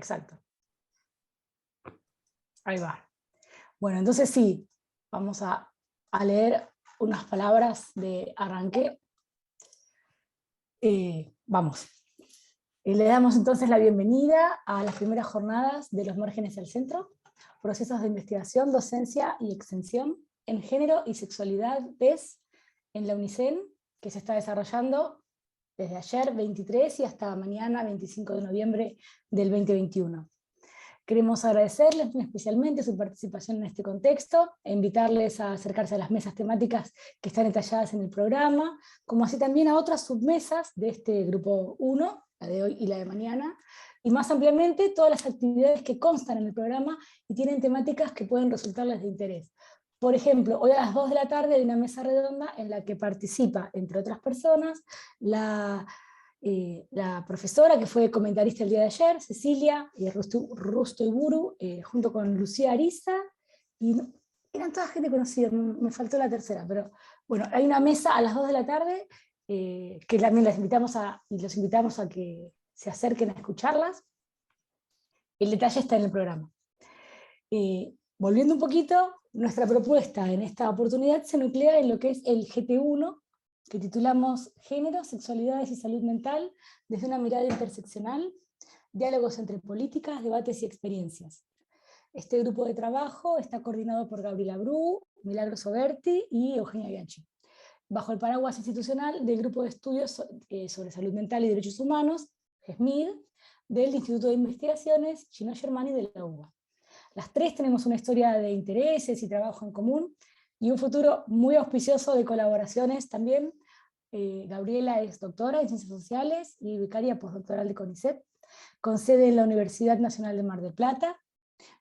exacto. Ahí va. Bueno, entonces sí, vamos a leer unas palabras de arranque. Vamos. Le damos entonces la bienvenida a las primeras jornadas de Los Márgenes al Centro, procesos de investigación, docencia y extensión en género y sexualidad PES en la UNICEN, que se está desarrollando desde ayer 23 y hasta mañana 25 de noviembre del 2021. Queremos agradecerles especialmente su participación en este contexto e invitarles a acercarse a las mesas temáticas que están detalladas en el programa, como así también a otras submesas de este grupo 1, la de hoy y la de mañana, y más ampliamente todas las actividades que constan en el programa y tienen temáticas que pueden resultarles de interés. Por ejemplo, hoy a las 2 de la tarde hay una mesa redonda en la que participa, entre otras personas, la profesora que fue comentarista el día de ayer, Cecilia Rusto Iburu, junto con Lucía Ariza, y eran toda gente conocida, me faltó la tercera, pero bueno, hay una mesa a las 2 de la tarde, que también los invitamos a que se acerquen a escucharlas. El detalle está en el programa. Volviendo un poquito, nuestra propuesta en esta oportunidad se nuclea en lo que es el GT1, que titulamos Género, Sexualidades y Salud Mental desde una mirada interseccional, diálogos entre políticas, debates y experiencias. Este grupo de trabajo está coordinado por Gabriela Bru, Milagros Oberti y Eugenia Bianchi, bajo el paraguas institucional del Grupo de Estudios sobre Salud Mental y Derechos Humanos, GESMID, del Instituto de Investigaciones Chino Germani de la UBA. Las tres tenemos una historia de intereses y trabajo en común, y un futuro muy auspicioso de colaboraciones también. Gabriela es doctora en Ciencias Sociales y becaria postdoctoral de CONICET, con sede en la Universidad Nacional de Mar del Plata.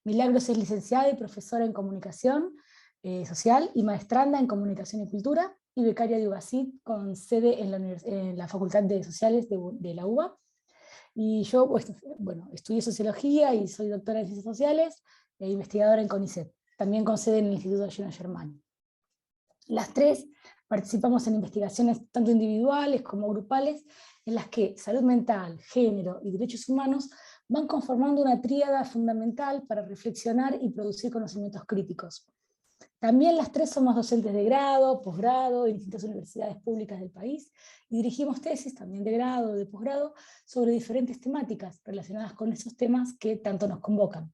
Milagros es licenciada y profesora en Comunicación Social y maestranda en Comunicación y Cultura, y becaria de UBASIT, con sede en la Facultad de Sociales de la UBA. Y yo, bueno, estudié Sociología y soy doctora en Ciencias Sociales e investigadora en CONICET, también con sede en el Instituto Gino Germani. Las tres participamos en investigaciones tanto individuales como grupales, en las que salud mental, género y derechos humanos van conformando una tríada fundamental para reflexionar y producir conocimientos críticos. También las tres somos docentes de grado, posgrado en distintas universidades públicas del país, y dirigimos tesis también de grado, de posgrado, sobre diferentes temáticas relacionadas con esos temas que tanto nos convocan.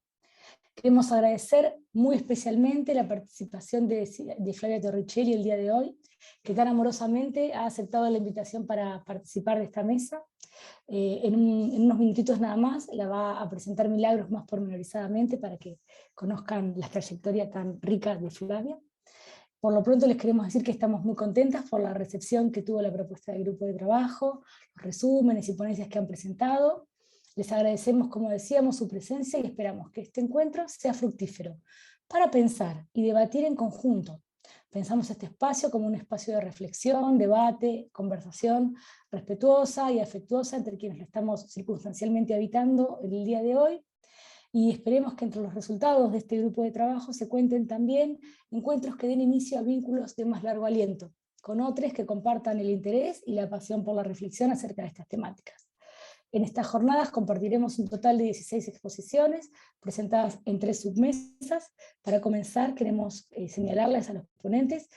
Queremos agradecer muy especialmente la participación de Flavia Torricelli el día de hoy, que tan amorosamente ha aceptado la invitación para participar de esta mesa. En unos minutitos nada más la va a presentar Milagros más pormenorizadamente para que conozcan la trayectoria tan rica de Flavia. Por lo pronto les queremos decir que estamos muy contentas por la recepción que tuvo la propuesta del grupo de trabajo, los resúmenes y ponencias que han presentado. Les agradecemos, como decíamos, su presencia y esperamos que este encuentro sea fructífero para pensar y debatir en conjunto. Pensamos este espacio como un espacio de reflexión, debate, conversación respetuosa y afectuosa entre quienes lo estamos circunstancialmente habitando el día de hoy, y esperemos que entre los resultados de este grupo de trabajo se cuenten también encuentros que den inicio a vínculos de más largo aliento, con otros que compartan el interés y la pasión por la reflexión acerca de estas temáticas. En estas jornadas compartiremos un total de 16 exposiciones presentadas en 3 submesas. Para comenzar, queremos señalarles a los ponentes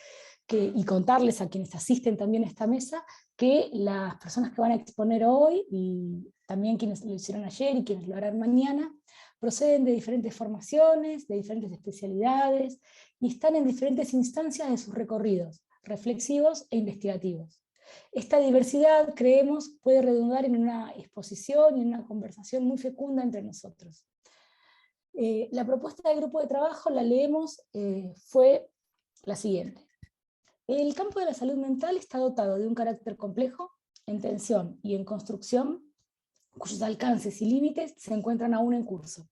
y contarles a quienes asisten también a esta mesa que las personas que van a exponer hoy, y también quienes lo hicieron ayer y quienes lo harán mañana, proceden de diferentes formaciones, de diferentes especialidades, y están en diferentes instancias de sus recorridos, reflexivos e investigativos. Esta diversidad, creemos, puede redundar en una exposición y en una conversación muy fecunda entre nosotros. La propuesta del grupo de trabajo, la leemos, fue la siguiente. El campo de la salud mental está dotado de un carácter complejo, en tensión y en construcción, cuyos alcances y límites se encuentran aún en curso.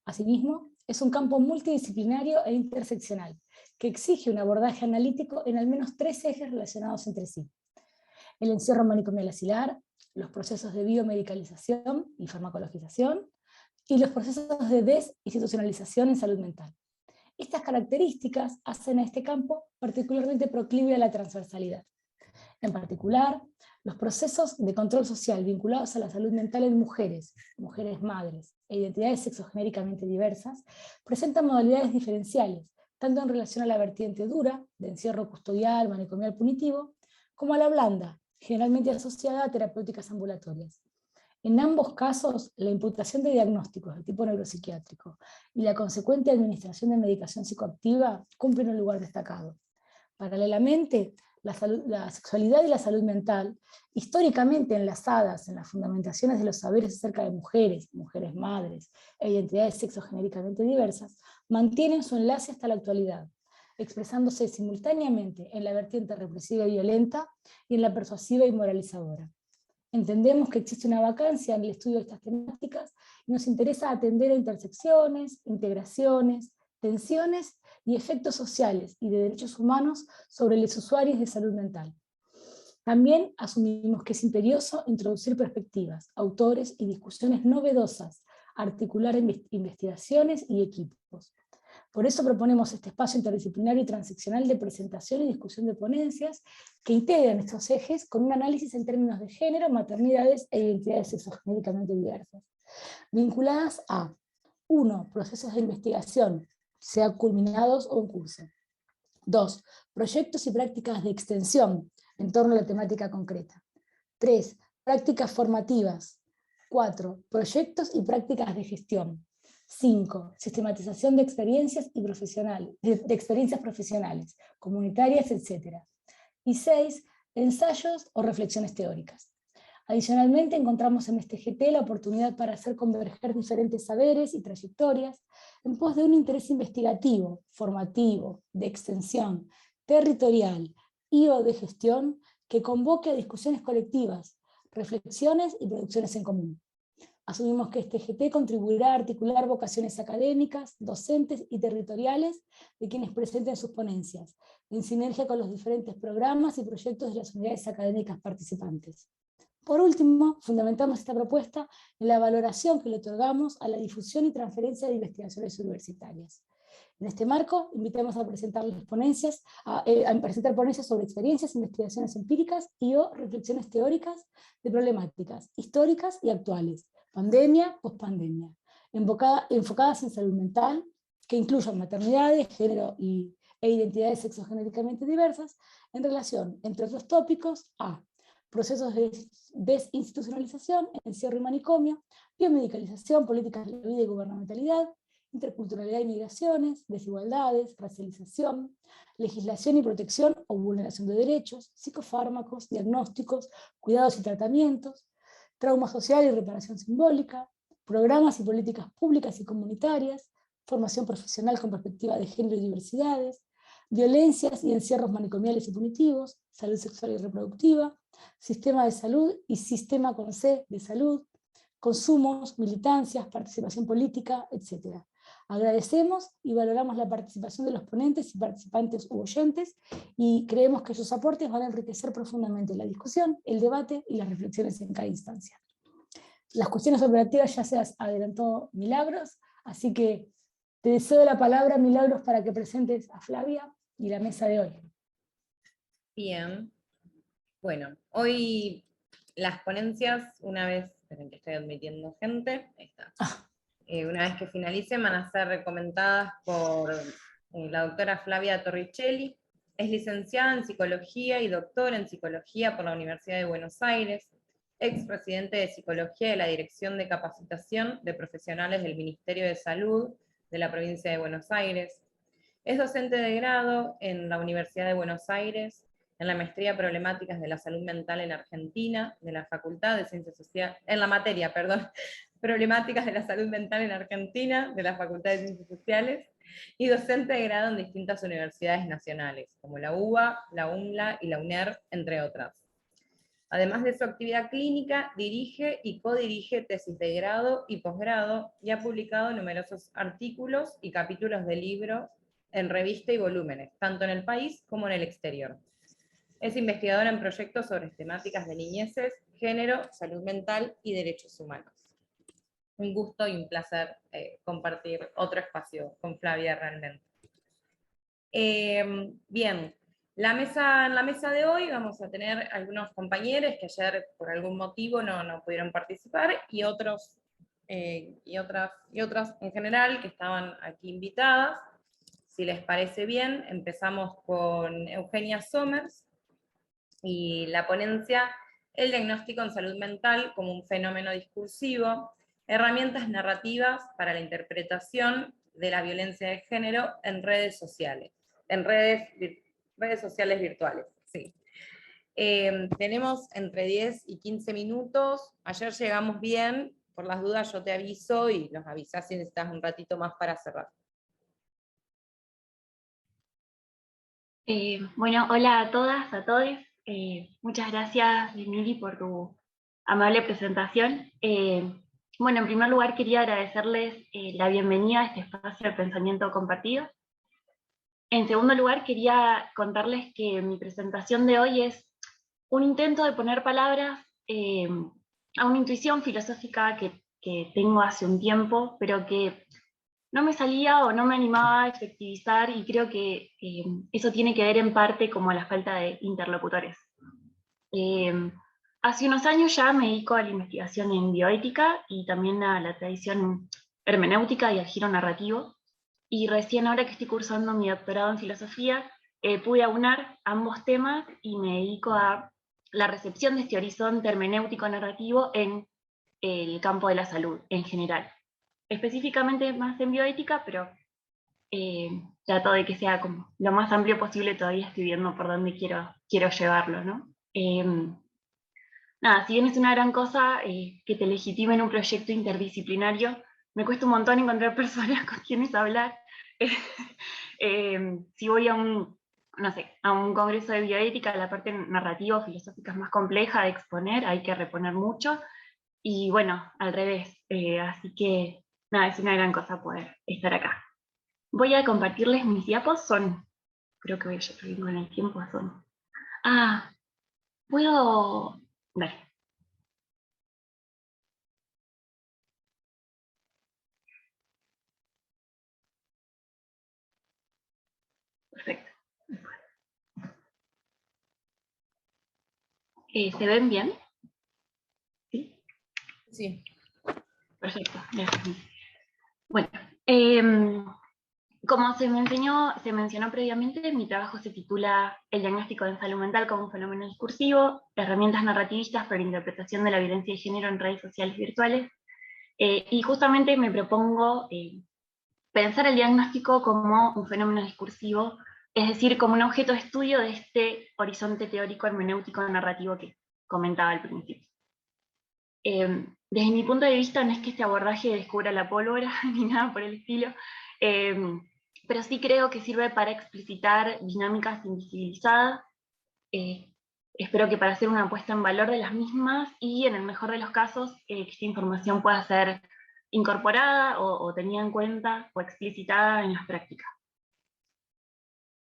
Asimismo, es un campo multidisciplinario e interseccional, que exige un abordaje analítico en al menos 3 ejes relacionados entre sí: el encierro manicomial asilar, los procesos de biomedicalización y farmacologización, y los procesos de desinstitucionalización en salud mental. Estas características hacen a este campo particularmente proclive a la transversalidad. En particular, los procesos de control social vinculados a la salud mental en mujeres, mujeres madres e identidades sexogenéricamente diversas, presentan modalidades diferenciales, tanto en relación a la vertiente dura, de encierro custodial, manicomial punitivo, como a la blanda, generalmente asociada a terapéuticas ambulatorias. En ambos casos, la imputación de diagnósticos de tipo neuropsiquiátrico y la consecuente administración de medicación psicoactiva cumplen un lugar destacado. Paralelamente, la sexualidad y la salud mental, históricamente enlazadas en las fundamentaciones de los saberes acerca de mujeres, mujeres madres e identidades sexogenéricamente diversas, mantienen su enlace hasta la actualidad, expresándose simultáneamente en la vertiente represiva y violenta y en la persuasiva y moralizadora. Entendemos que existe una vacancia en el estudio de estas temáticas y nos interesa atender a intersecciones, integraciones, tensiones y efectos sociales y de derechos humanos sobre los usuarios de salud mental. También asumimos que es imperioso introducir perspectivas, autores y discusiones novedosas, articular investigaciones y equipos. Por eso proponemos este espacio interdisciplinario y transeccional de presentación y discusión de ponencias que integran estos ejes con un análisis en términos de género, maternidades e identidades sexogenéricamente diversas, vinculadas a 1. Procesos de investigación, sea culminados o en curso. 2. Proyectos y prácticas de extensión en torno a la temática concreta. 3. Prácticas formativas. 4. Proyectos y prácticas de gestión. 5. Sistematización de experiencias, de experiencias profesionales, comunitarias, etc. Y 6. Ensayos o reflexiones teóricas. Adicionalmente, encontramos en este GT la oportunidad para hacer converger diferentes saberes y trayectorias en pos de un interés investigativo, formativo, de extensión, territorial y o de gestión que convoque a discusiones colectivas, reflexiones y producciones en común. Asumimos que este GT contribuirá a articular vocaciones académicas, docentes y territoriales de quienes presenten sus ponencias, en sinergia con los diferentes programas y proyectos de las unidades académicas participantes. Por último, fundamentamos esta propuesta en la valoración que le otorgamos a la difusión y transferencia de investigaciones universitarias. En este marco, invitamos a presentar ponencias sobre experiencias, investigaciones empíricas y o reflexiones teóricas de problemáticas históricas y actuales, pandemia, pospandemia, enfocadas en salud mental, que incluyan maternidades, género e identidades sexogenéricamente diversas, en relación, entre otros tópicos, a procesos de desinstitucionalización, encierro y manicomio, biomedicalización, políticas de vida y gubernamentalidad, interculturalidad y migraciones, desigualdades, racialización, legislación y protección o vulneración de derechos, psicofármacos, diagnósticos, cuidados y tratamientos, trauma social y reparación simbólica, programas y políticas públicas y comunitarias, formación profesional con perspectiva de género y diversidades, violencias y encierros manicomiales y punitivos, salud sexual y reproductiva, sistema de salud y sistema con C de salud, consumos, militancias, participación política, etc. Agradecemos y valoramos la participación de los ponentes y participantes u oyentes y creemos que sus aportes van a enriquecer profundamente la discusión, el debate y las reflexiones en cada instancia. Las cuestiones operativas ya se adelantó Milagros, así que te deseo la palabra, Milagros, para que presentes a Flavia y la mesa de hoy. Bien. Bueno, hoy las ponencias, una vez, esperen que estoy admitiendo gente, ahí está. Una vez que finalicen van a ser recomendadas por la doctora Flavia Torricelli. Es licenciada en Psicología y doctora en Psicología por la Universidad de Buenos Aires, expresidente de Psicología de la Dirección de Capacitación de Profesionales del Ministerio de Salud de la provincia de Buenos Aires. Es docente de grado en la Universidad de Buenos Aires, en la maestría Problemáticas de la Salud Mental en Argentina, de la Facultad de Ciencias Sociales, en la materia, perdón, Problemáticas de la Salud Mental en Argentina, de la Facultad de Ciencias Sociales, y docente de grado en distintas universidades nacionales, como la UBA, la UNLA y la UNER, entre otras. Además de su actividad clínica, dirige y codirige tesis de grado y posgrado, y ha publicado numerosos artículos y capítulos de libros en revista y volúmenes, tanto en el país como en el exterior. Es investigadora en proyectos sobre temáticas de niñeces, género, salud mental y derechos humanos. Un gusto y un placer compartir otro espacio con Flavia realmente. Bien, En la mesa de hoy vamos a tener algunos compañeros que ayer por algún motivo no pudieron participar, y otras en general que estaban aquí invitadas. Si les parece bien, empezamos con Eugenia Somers y la ponencia El diagnóstico en salud mental como un fenómeno discursivo, herramientas narrativas para la interpretación de la violencia de género en redes sociales, redes sociales virtuales. Sí. Tenemos entre 10 y 15 minutos, ayer llegamos bien, por las dudas yo te aviso y nos avisás si necesitas un ratito más para cerrar. Bueno, hola a todas, a todos. Muchas gracias, Emily, por tu amable presentación. Bueno, en primer lugar quería agradecerles la bienvenida a este espacio de pensamiento compartido. En segundo lugar, quería contarles que mi presentación de hoy es un intento de poner palabras a una intuición filosófica que tengo hace un tiempo, pero que no me salía o no me animaba a efectivizar, y creo que eso tiene que ver en parte como a la falta de interlocutores. Hace unos años ya me dedico a la investigación en bioética y también a la tradición hermenéutica y al giro narrativo, y recién ahora que estoy cursando mi doctorado en filosofía, pude aunar ambos temas y me dedico a la recepción de este horizonte hermenéutico narrativo en el campo de la salud en general. Específicamente más en bioética, pero trato de que sea como lo más amplio posible. Todavía estoy viendo por dónde quiero llevarlo, ¿no? Nada, si bien es una gran cosa que te legitimen un proyecto interdisciplinario, me cuesta un montón encontrar personas con quienes hablar. Si voy a no sé, a un congreso de bioética, la parte narrativa o filosófica es más compleja de exponer, hay que reponer mucho, y bueno, al revés. Así que nada, es una gran cosa poder estar acá. Voy a compartirles mis diapos, creo que voy a llegar con el tiempo, puedo, dale. Perfecto. ¿Se ven bien? ¿Sí? Sí. Perfecto, gracias. Bueno, como se mencionó previamente, mi trabajo se titula El diagnóstico de salud mental como un fenómeno discursivo, herramientas narrativistas para la interpretación de la violencia de género en redes sociales virtuales, y justamente me propongo pensar el diagnóstico como un fenómeno discursivo, es decir, como un objeto de estudio de este horizonte teórico hermenéutico narrativo que comentaba al principio. Desde mi punto de vista no es que este abordaje descubra la pólvora ni nada por el estilo, pero sí creo que sirve para explicitar dinámicas invisibilizadas. Espero que para hacer una puesta en valor de las mismas, y en el mejor de los casos, que esta información pueda ser incorporada o tenida en cuenta o explicitada en las prácticas.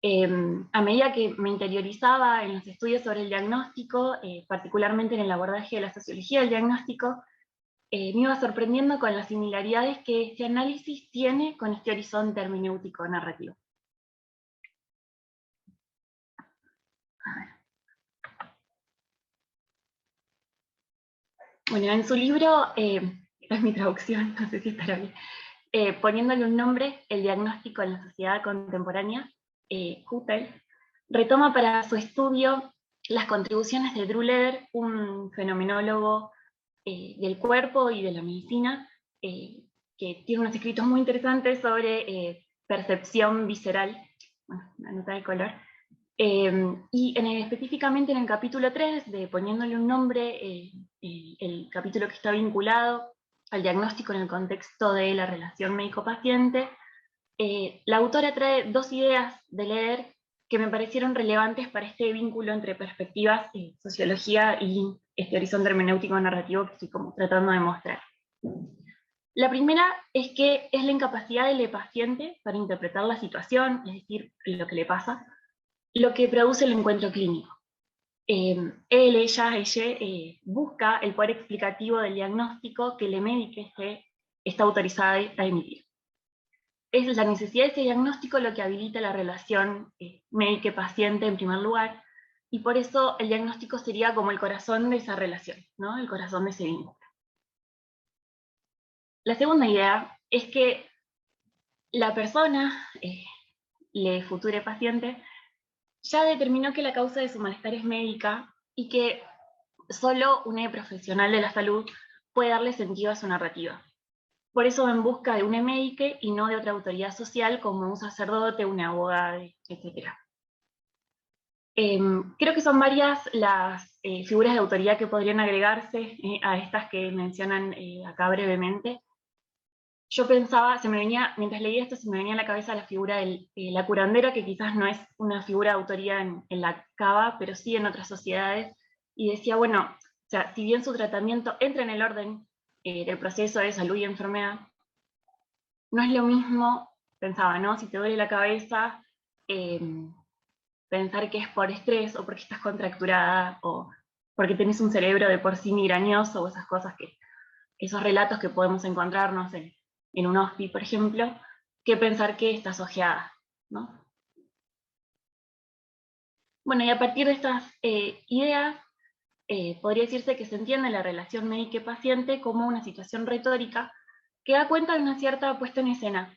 A medida que me interiorizaba en los estudios sobre el diagnóstico, particularmente en el abordaje de la sociología del diagnóstico, me iba sorprendiendo con las similaridades que este análisis tiene con este horizonte hermenéutico narrativo. Bueno, en su libro, esta es mi traducción, no sé si estará bien, poniéndole un nombre, El diagnóstico en la sociedad contemporánea, Hutel retoma para su estudio las contribuciones de Drew Leder, un fenomenólogo del cuerpo y de la medicina, que tiene unos escritos muy interesantes sobre percepción visceral, bueno, una nota de color, y específicamente en el capítulo 3, de Poniéndole un nombre, el capítulo que está vinculado al diagnóstico en el contexto de la relación médico-paciente, la autora trae dos ideas de Leder que me parecieron relevantes para este vínculo entre perspectivas, sociología y este horizonte hermenéutico narrativo que estoy como tratando de mostrar. La primera es que es la incapacidad del paciente para interpretar la situación, es decir, lo que le pasa, lo que produce el encuentro clínico. Él, ella busca el poder explicativo del diagnóstico que le médica está autorizada a emitir. es la necesidad de ese diagnóstico lo que habilita la relación médico-paciente en primer lugar, y por eso el diagnóstico sería como el corazón de esa relación, ¿no? El corazón de ese vínculo. La segunda idea es que la persona, le future paciente, ya determinó que la causa de su malestar es médica y que solo un profesional de la salud puede darle sentido a su narrativa. Por eso va en busca de un médico y no de otra autoridad social como un sacerdote, un abogado, etc. Creo que son varias las figuras de autoridad que podrían agregarse a estas que mencionan acá brevemente. Yo pensaba, mientras leía esto, se me venía a la cabeza la figura de la curandera, que quizás no es una figura de autoría en la cava, pero sí en otras sociedades, y decía, bueno, o sea, si bien su tratamiento entra en el orden del proceso de salud y enfermedad, no es lo mismo, pensaba, ¿no? Si te duele la cabeza, pensar que es por estrés, o porque estás contracturada, o porque tenés un cerebro de por sí migrañoso, o esas cosas esos relatos que podemos encontrar, no sé, en un hospi, por ejemplo, que pensar que estás ojeada, ¿no? Bueno, y a partir de estas ideas, podría decirse que se entiende la relación médico-paciente como una situación retórica que da cuenta de una cierta puesta en escena.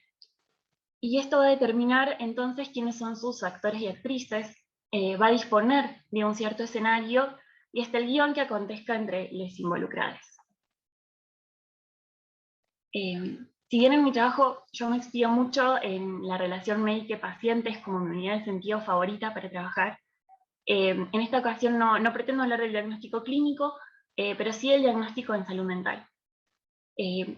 Y esto va a determinar entonces quiénes son sus actores y actrices, va a disponer de un cierto escenario y hasta el guión que acontezca entre los involucrados. Si bien en mi trabajo yo me expido mucho en la relación médico-paciente, es como mi unidad de sentido favorita para trabajar, en esta ocasión no pretendo hablar del diagnóstico clínico, pero sí del diagnóstico en salud mental.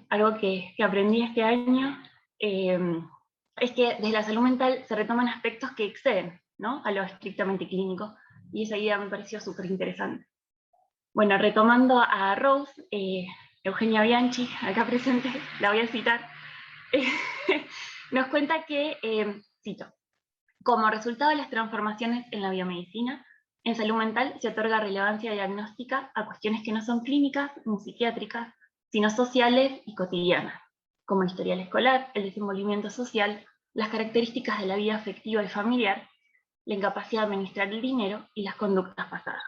Algo que aprendí este año es que desde la salud mental se retoman aspectos que exceden, ¿no?, a lo estrictamente clínico, y esa idea me pareció súper interesante. Bueno, retomando a Rose, Eugenia Bianchi, acá presente, la voy a citar, nos cuenta que, cito, como resultado de las transformaciones en la biomedicina, en salud mental se otorga relevancia diagnóstica a cuestiones que no son clínicas ni psiquiátricas, sino sociales y cotidianas, como el historial escolar, el desenvolvimiento social, las características de la vida afectiva y familiar, la incapacidad de administrar el dinero y las conductas pasadas.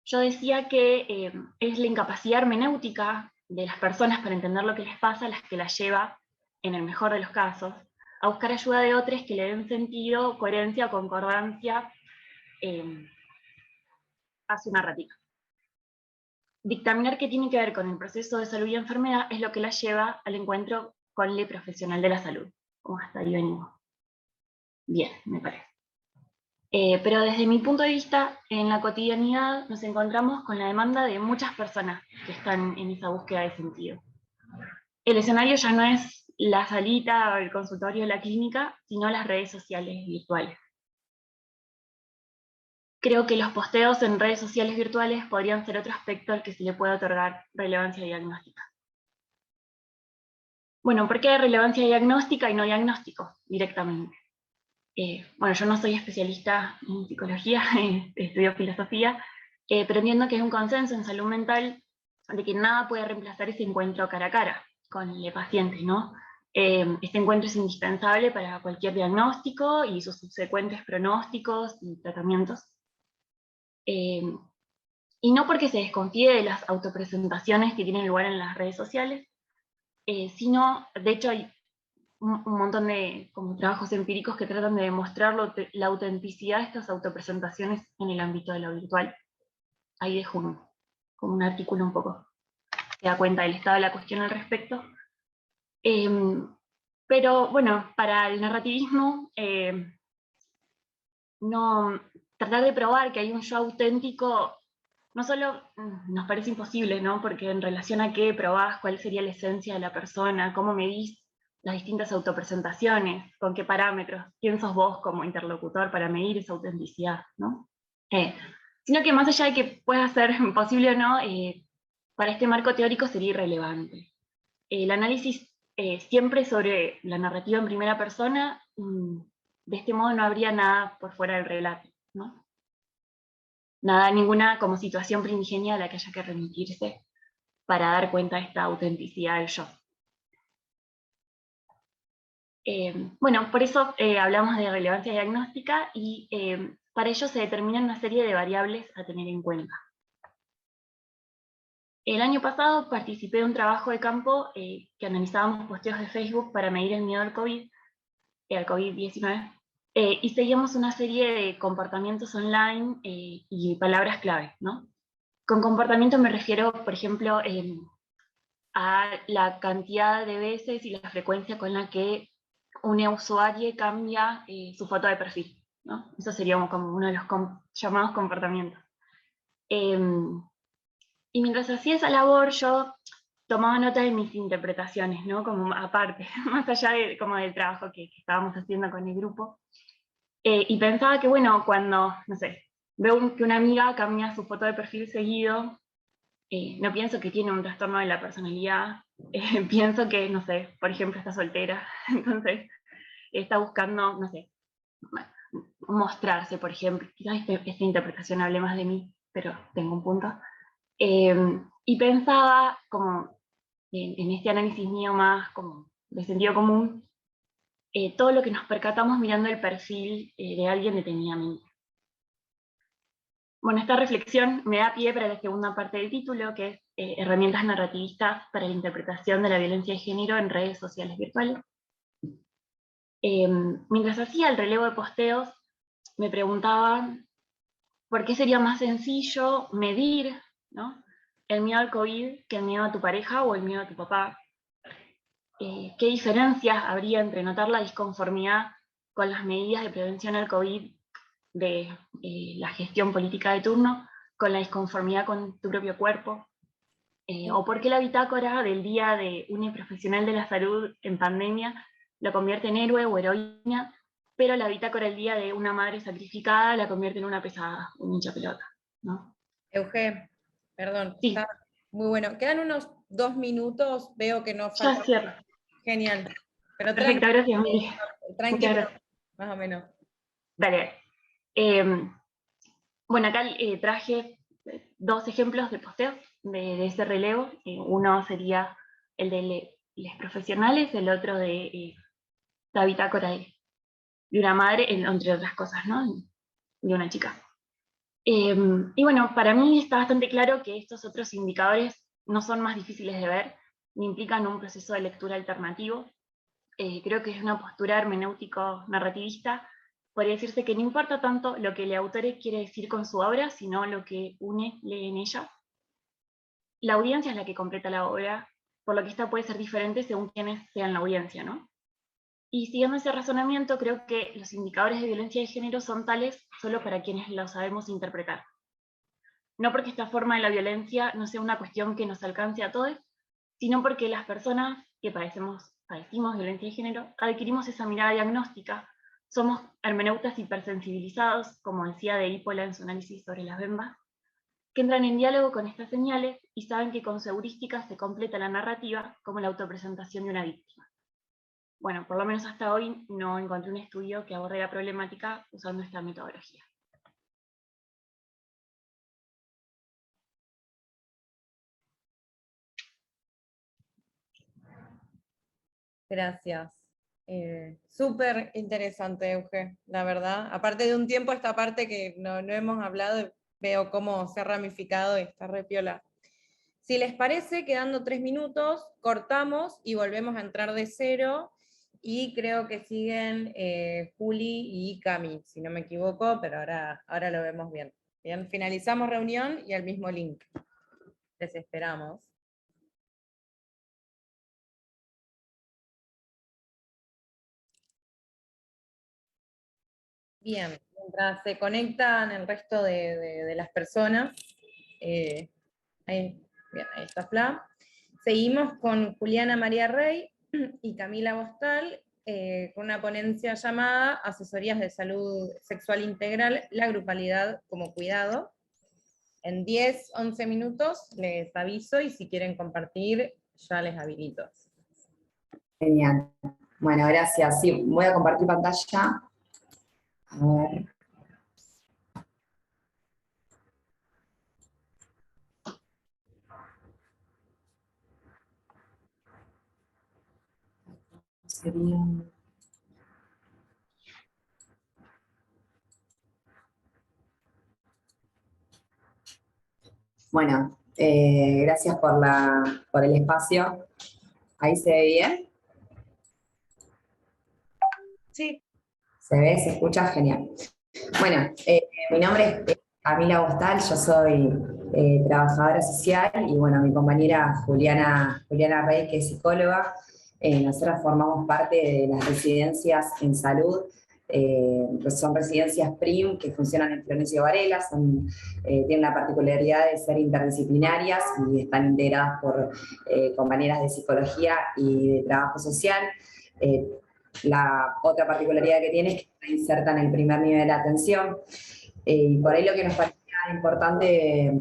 Yo decía que es la incapacidad hermenéutica de las personas para entender lo que les pasa las que las lleva, en el mejor de los casos, a buscar ayuda de otros que le den sentido, coherencia o concordancia a su narrativa. Dictaminar qué tiene que ver con el proceso de salud y enfermedad es lo que la lleva al encuentro con el profesional de la salud, como hasta ahí venimos. Bien, me parece. Pero desde mi punto de vista, en la cotidianidad nos encontramos con la demanda de muchas personas que están en esa búsqueda de sentido. El escenario ya no es la salita o el consultorio de la clínica, sino las redes sociales virtuales. Creo que los posteos en redes sociales virtuales podrían ser otro aspecto al que se le puede otorgar relevancia diagnóstica. Bueno, ¿por qué relevancia diagnóstica y no diagnóstico directamente? Bueno, yo no soy especialista en psicología, estudio filosofía, pero entiendo que es un consenso en salud mental de que nada puede reemplazar ese encuentro cara a cara con el paciente, ¿no? Este encuentro es indispensable para cualquier diagnóstico y sus subsecuentes pronósticos y tratamientos. Y no porque se desconfíe de las autopresentaciones que tienen lugar en las redes sociales, sino, de hecho, hay un montón de como trabajos empíricos que tratan de demostrar la autenticidad de estas autopresentaciones en el ámbito de lo virtual. Ahí dejo como un artículo un poco que da cuenta del estado de la cuestión al respecto. Pero bueno, para el narrativismo, tratar de probar que hay un yo auténtico no solo nos parece imposible, ¿no? Porque en relación a qué probás, cuál sería la esencia de la persona, cómo medís las distintas autopresentaciones, con qué parámetros, quién sos vos como interlocutor para medir esa autenticidad, ¿no? Sino que más allá de que pueda ser posible o no, para este marco teórico sería irrelevante. El análisis siempre sobre la narrativa en primera persona, de este modo no habría nada por fuera del relato, ¿no? Nada, ninguna como situación primigenia a la que haya que remitirse para dar cuenta de esta autenticidad del yo. Bueno, por eso hablamos de relevancia diagnóstica y para ello se determinan una serie de variables a tener en cuenta. El año pasado participé de un trabajo de campo que analizábamos posteos de Facebook para medir el miedo al COVID-19, y seguíamos una serie de comportamientos online y palabras clave, ¿no? Con comportamiento me refiero, por ejemplo, a la cantidad de veces y la frecuencia con la que una usuaria cambia su foto de perfil, ¿no? Eso sería como uno de los llamados comportamientos. Y mientras hacía esa labor, yo tomaba nota de mis interpretaciones, ¿no? Como aparte, más allá de, como del trabajo que estábamos haciendo con el grupo. Y pensaba que, bueno, cuando, no sé, veo que una amiga cambia su foto de perfil seguido, no pienso que tiene un trastorno de la personalidad, pienso que, no sé, por ejemplo, está soltera, entonces está buscando, no sé, mostrarse, por ejemplo. Quizás esta interpretación hable más de mí, pero tengo un punto. Y pensaba como en este análisis mío más como de sentido común, todo lo que nos percatamos mirando el perfil de alguien detenidamente. Bueno, esta reflexión me da pie para la segunda parte del título, que es herramientas narrativistas para la interpretación de la violencia de género en redes sociales virtuales. Mientras hacía el relevo de posteos, me preguntaba por qué sería más sencillo medir, ¿no?, el miedo al COVID que el miedo a tu pareja o el miedo a tu papá. ¿Qué diferencias habría entre notar la disconformidad con las medidas de prevención al COVID de la gestión política de turno, con la disconformidad con tu propio cuerpo? ¿O por qué la bitácora del día de un profesional de la salud en pandemia lo convierte en héroe o heroína, pero la bitácora del día de una madre sacrificada la convierte en una pesada, un hincha pelota, ¿no? Euge, perdón, Sí, está muy bueno. Quedan unos 2 minutos, veo que no ya falta. cierro. Genial. Pero Perfecto, gracias, Mili. tranqui, Muchas pero gracias. más o menos. Dale. Bueno, acá traje dos ejemplos de posteos de ese relevo. Uno sería el de los profesionales, el otro de la bitácora de una madre, entre otras cosas, ¿no?, de una chica. Y bueno, para mí está bastante claro que estos otros indicadores no son más difíciles de ver, ni implican un proceso de lectura alternativo. Creo que es una postura hermenéutico-narrativista. Podría decirse que no importa tanto lo que el autor quiere decir con su obra, sino lo que lee en ella. La audiencia es la que completa la obra, por lo que esta puede ser diferente según quienes sean la audiencia, ¿no? Y siguiendo ese razonamiento, creo que los indicadores de violencia de género son tales solo para quienes lo sabemos interpretar. No porque esta forma de la violencia no sea una cuestión que nos alcance a todos, sino porque las personas que padecimos violencia de género adquirimos esa mirada diagnóstica, somos hermeneutas hipersensibilizados, como decía de Hípola en su análisis sobre las bembas, que entran en diálogo con estas señales y saben que con su heurística se completa la narrativa como la autopresentación de una víctima. Bueno, por lo menos hasta hoy no encontré un estudio que aborde la problemática usando esta metodología. Gracias. Súper interesante, Euge, la verdad. Aparte de un tiempo, esta parte que no hemos hablado, veo cómo se ha ramificado y está re piola. Si les parece, quedando 3 minutos, cortamos y volvemos a entrar de cero. Y creo que siguen Juli y Cami, si no me equivoco, pero ahora lo vemos bien. Bien, finalizamos reunión y el mismo link. Les esperamos. Bien, mientras se conectan el resto de las personas, ahí está Fla. Seguimos con Juliana María Rey y Camila Bostal, con una ponencia llamada Asesorías de Salud Sexual Integral, la grupalidad como cuidado. En 10-11 minutos les aviso y si quieren compartir, ya les habilito. Genial. Bueno, gracias. Sí, voy a compartir pantalla. A ver. Sería... Bueno, gracias por el espacio. ¿Ahí se ve bien? Sí. ¿Se ve? ¿Se escucha? Genial. Bueno, mi nombre es Camila Bostal, yo soy trabajadora social y bueno, mi compañera Juliana Rey, que es psicóloga, nosotras formamos parte de las residencias en salud, son residencias PRIM que funcionan en Florencio Varela, tienen la particularidad de ser interdisciplinarias y están integradas por compañeras de psicología y de trabajo social. La otra particularidad que tiene es que se inserta en el primer nivel de atención. Y por ahí lo que nos parecía importante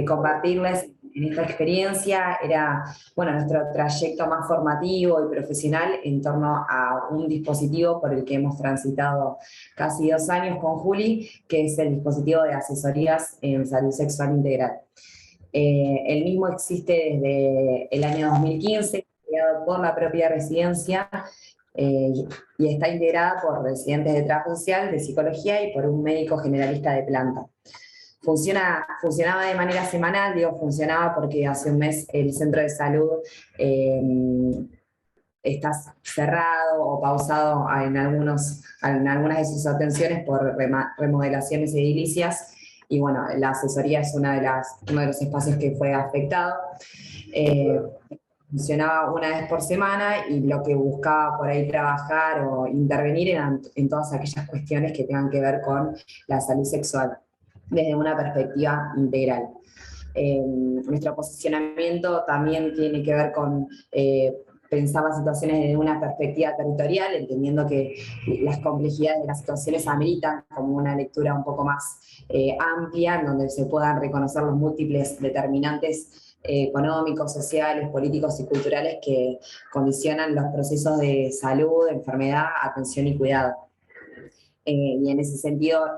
compartirles en esta experiencia era, bueno, nuestro trayecto más formativo y profesional en torno a un dispositivo por el que hemos transitado casi 2 años con Juli, que es el dispositivo de asesorías en salud sexual integral. El mismo existe desde el año 2015, creado por la propia residencia, y está integrada por residentes de trabajo social, de psicología y por un médico generalista de planta. Funcionaba de manera semanal, funcionaba porque hace un mes el centro de salud está cerrado o pausado en algunas de sus atenciones por remodelaciones edilicias, y bueno, la asesoría es uno de los espacios que fue afectado. Funcionaba una vez por semana y lo que buscaba por ahí trabajar o intervenir eran en todas aquellas cuestiones que tengan que ver con la salud sexual desde una perspectiva integral. Nuestro posicionamiento también tiene que ver con pensar las situaciones desde una perspectiva territorial, entendiendo que las complejidades de las situaciones ameritan como una lectura un poco más amplia, en donde se puedan reconocer los múltiples determinantes económicos, sociales, políticos y culturales que condicionan los procesos de salud, enfermedad, atención y cuidado. Y en ese sentido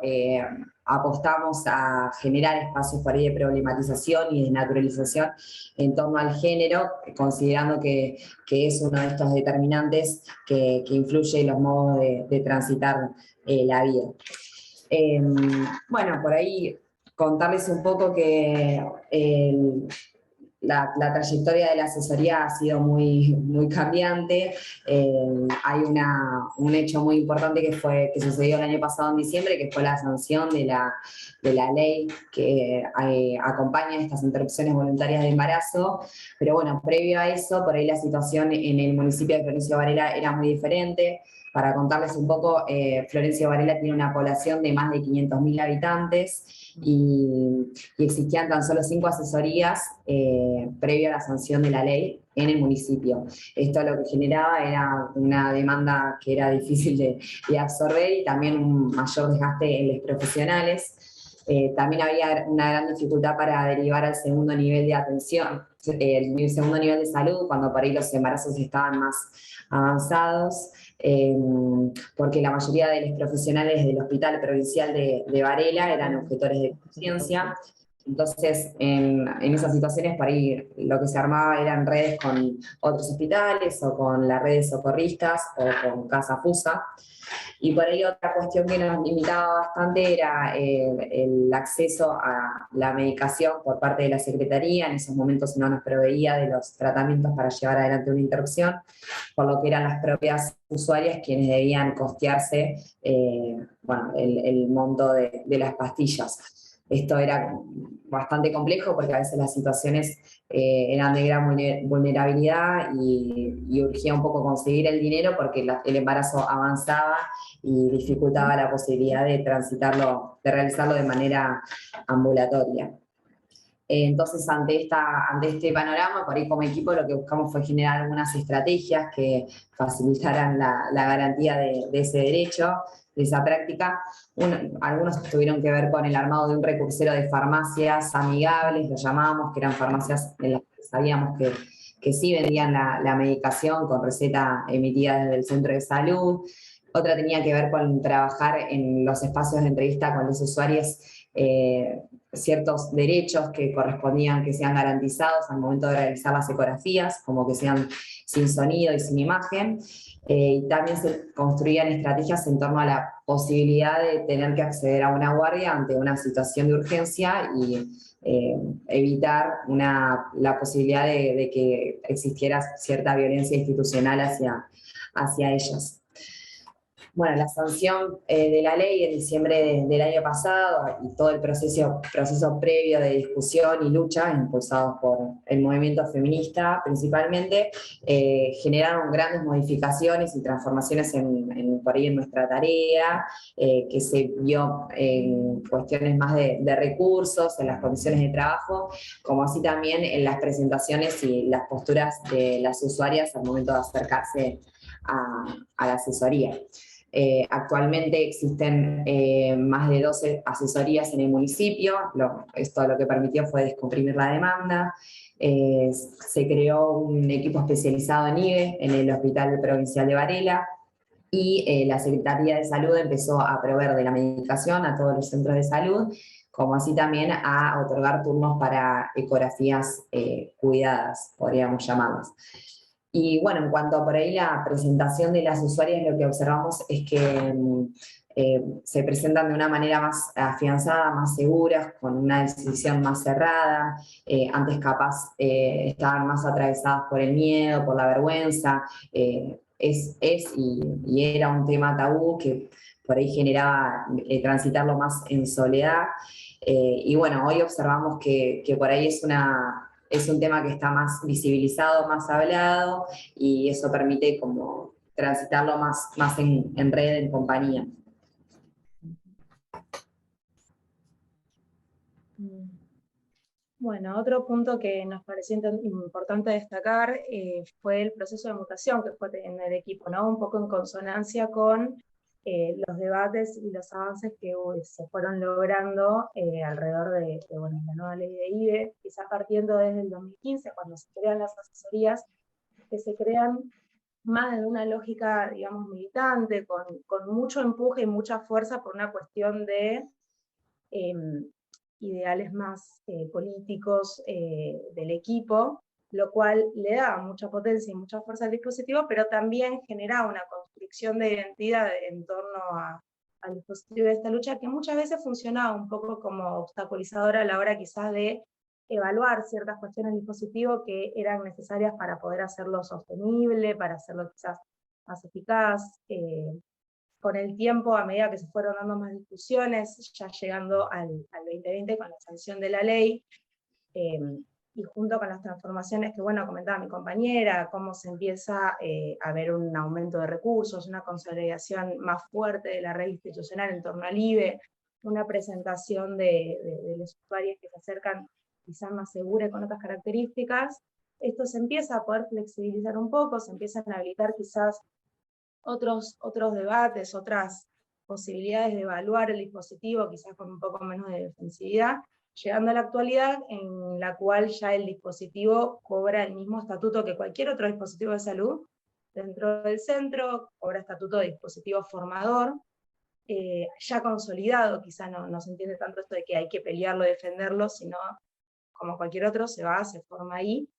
apostamos a generar espacios por ahí de problematización y de naturalización en torno al género, considerando que es uno de estos determinantes que influye en los modos de transitar la vida. Bueno, por ahí contarles un poco que la trayectoria de la asesoría ha sido muy cambiante. Hay un hecho muy importante que sucedió el año pasado en diciembre, que fue la sanción de la ley que acompaña estas interrupciones voluntarias de embarazo. Pero bueno, previo a eso, por ahí la situación en el municipio de Florencio Varela era muy diferente. Para contarles un poco, Florencio Varela tiene una población de más de 500.000 habitantes y existían tan solo 5 asesorías previo a la sanción de la ley en el municipio. Esto lo que generaba era una demanda que era difícil de absorber y también un mayor desgaste en los profesionales. También había una gran dificultad para derivar al segundo nivel de atención, el segundo nivel de salud, cuando por ahí los embarazos estaban más avanzados, porque la mayoría de los profesionales del Hospital Provincial de Varela eran objetores de conciencia. Entonces, en esas situaciones, por ahí lo que se armaba eran redes con otros hospitales o con la red de socorristas o con Casa Fusa. Y por ahí otra cuestión que nos limitaba bastante era el acceso a la medicación por parte de la Secretaría. En esos momentos no nos proveía de los tratamientos para llevar adelante una interrupción, por lo que eran las propias usuarias quienes debían costearse el monto de las pastillas. Esto era bastante complejo porque a veces las situaciones eran de gran vulnerabilidad y urgía un poco conseguir el dinero porque el embarazo avanzaba y dificultaba la posibilidad de transitarlo, de realizarlo de manera ambulatoria. Entonces, ante este panorama, por ahí como equipo lo que buscamos fue generar algunas estrategias que facilitaran la garantía de ese derecho, de esa práctica. Algunos tuvieron que ver con el armado de un recursero de farmacias amigables, lo llamábamos, que eran farmacias en las que sabíamos que sí vendían la medicación con receta emitida desde el centro de salud. Otra tenía que ver con trabajar en los espacios de entrevista con los usuarios ciertos derechos que correspondían que sean garantizados al momento de realizar las ecografías, como que sean sin sonido y sin imagen. Y también se construían estrategias en torno a la posibilidad de tener que acceder a una guardia ante una situación de urgencia y evitar la posibilidad de que existiera cierta violencia institucional hacia ellas. Bueno, la sanción de la ley en diciembre del año pasado y todo el proceso previo de discusión y lucha, impulsados por el movimiento feminista principalmente, generaron grandes modificaciones y transformaciones por ahí en nuestra tarea, que se vio en cuestiones más de recursos, en las condiciones de trabajo, como así también en las presentaciones y las posturas de las usuarias al momento de acercarse a la asesoría. Actualmente existen más de 12 asesorías en el municipio. Esto lo que permitió fue descomprimir la demanda. Se creó un equipo especializado en IVE en el Hospital Provincial de Varela, y la Secretaría de Salud empezó a proveer de la medicación a todos los centros de salud, como así también a otorgar turnos para ecografías cuidadas, podríamos llamarlas. Y bueno, en cuanto a por ahí la presentación de las usuarias, lo que observamos es que se presentan de una manera más afianzada, más seguras, con una decisión más cerrada. Antes capaz estaban más atravesadas por el miedo, por la vergüenza. Y era un tema tabú que por ahí generaba transitarlo más en soledad. Y bueno, hoy observamos que por ahí es un tema que está más visibilizado, más hablado, y eso permite como transitarlo más en red, en compañía. Bueno, otro punto que nos pareció importante destacar fue el proceso de mutación que fue en el equipo, ¿no? Un poco en consonancia con los debates y los avances que se fueron logrando alrededor de la nueva ley de IVE, quizás partiendo desde el 2015, cuando se crean las asesorías, que se crean más de una lógica, digamos, militante, con mucho empuje y mucha fuerza por una cuestión de ideales más políticos del equipo, lo cual le da mucha potencia y mucha fuerza al dispositivo, pero también genera una construcción de identidad en torno al dispositivo de esta lucha, que muchas veces funcionaba un poco como obstaculizadora a la hora quizás de evaluar ciertas cuestiones del dispositivo que eran necesarias para poder hacerlo sostenible, para hacerlo quizás más eficaz. Con el tiempo, a medida que se fueron dando más discusiones, ya llegando al 2020 con la sanción de la ley, y junto con las transformaciones que, bueno, comentaba mi compañera, cómo se empieza a ver un aumento de recursos, una consolidación más fuerte de la red institucional en torno al IVE, una presentación de los usuarios que se acercan quizás más seguros con otras características. Esto se empieza a poder flexibilizar un poco, se empiezan a habilitar quizás otros debates, otras posibilidades de evaluar el dispositivo, quizás con un poco menos de defensividad, llegando a la actualidad en la cual ya el dispositivo cobra el mismo estatuto que cualquier otro dispositivo de salud dentro del centro, cobra estatuto de dispositivo formador, ya consolidado, quizás no se entiende tanto esto de que hay que pelearlo, defenderlo, sino como cualquier otro se forma ahí,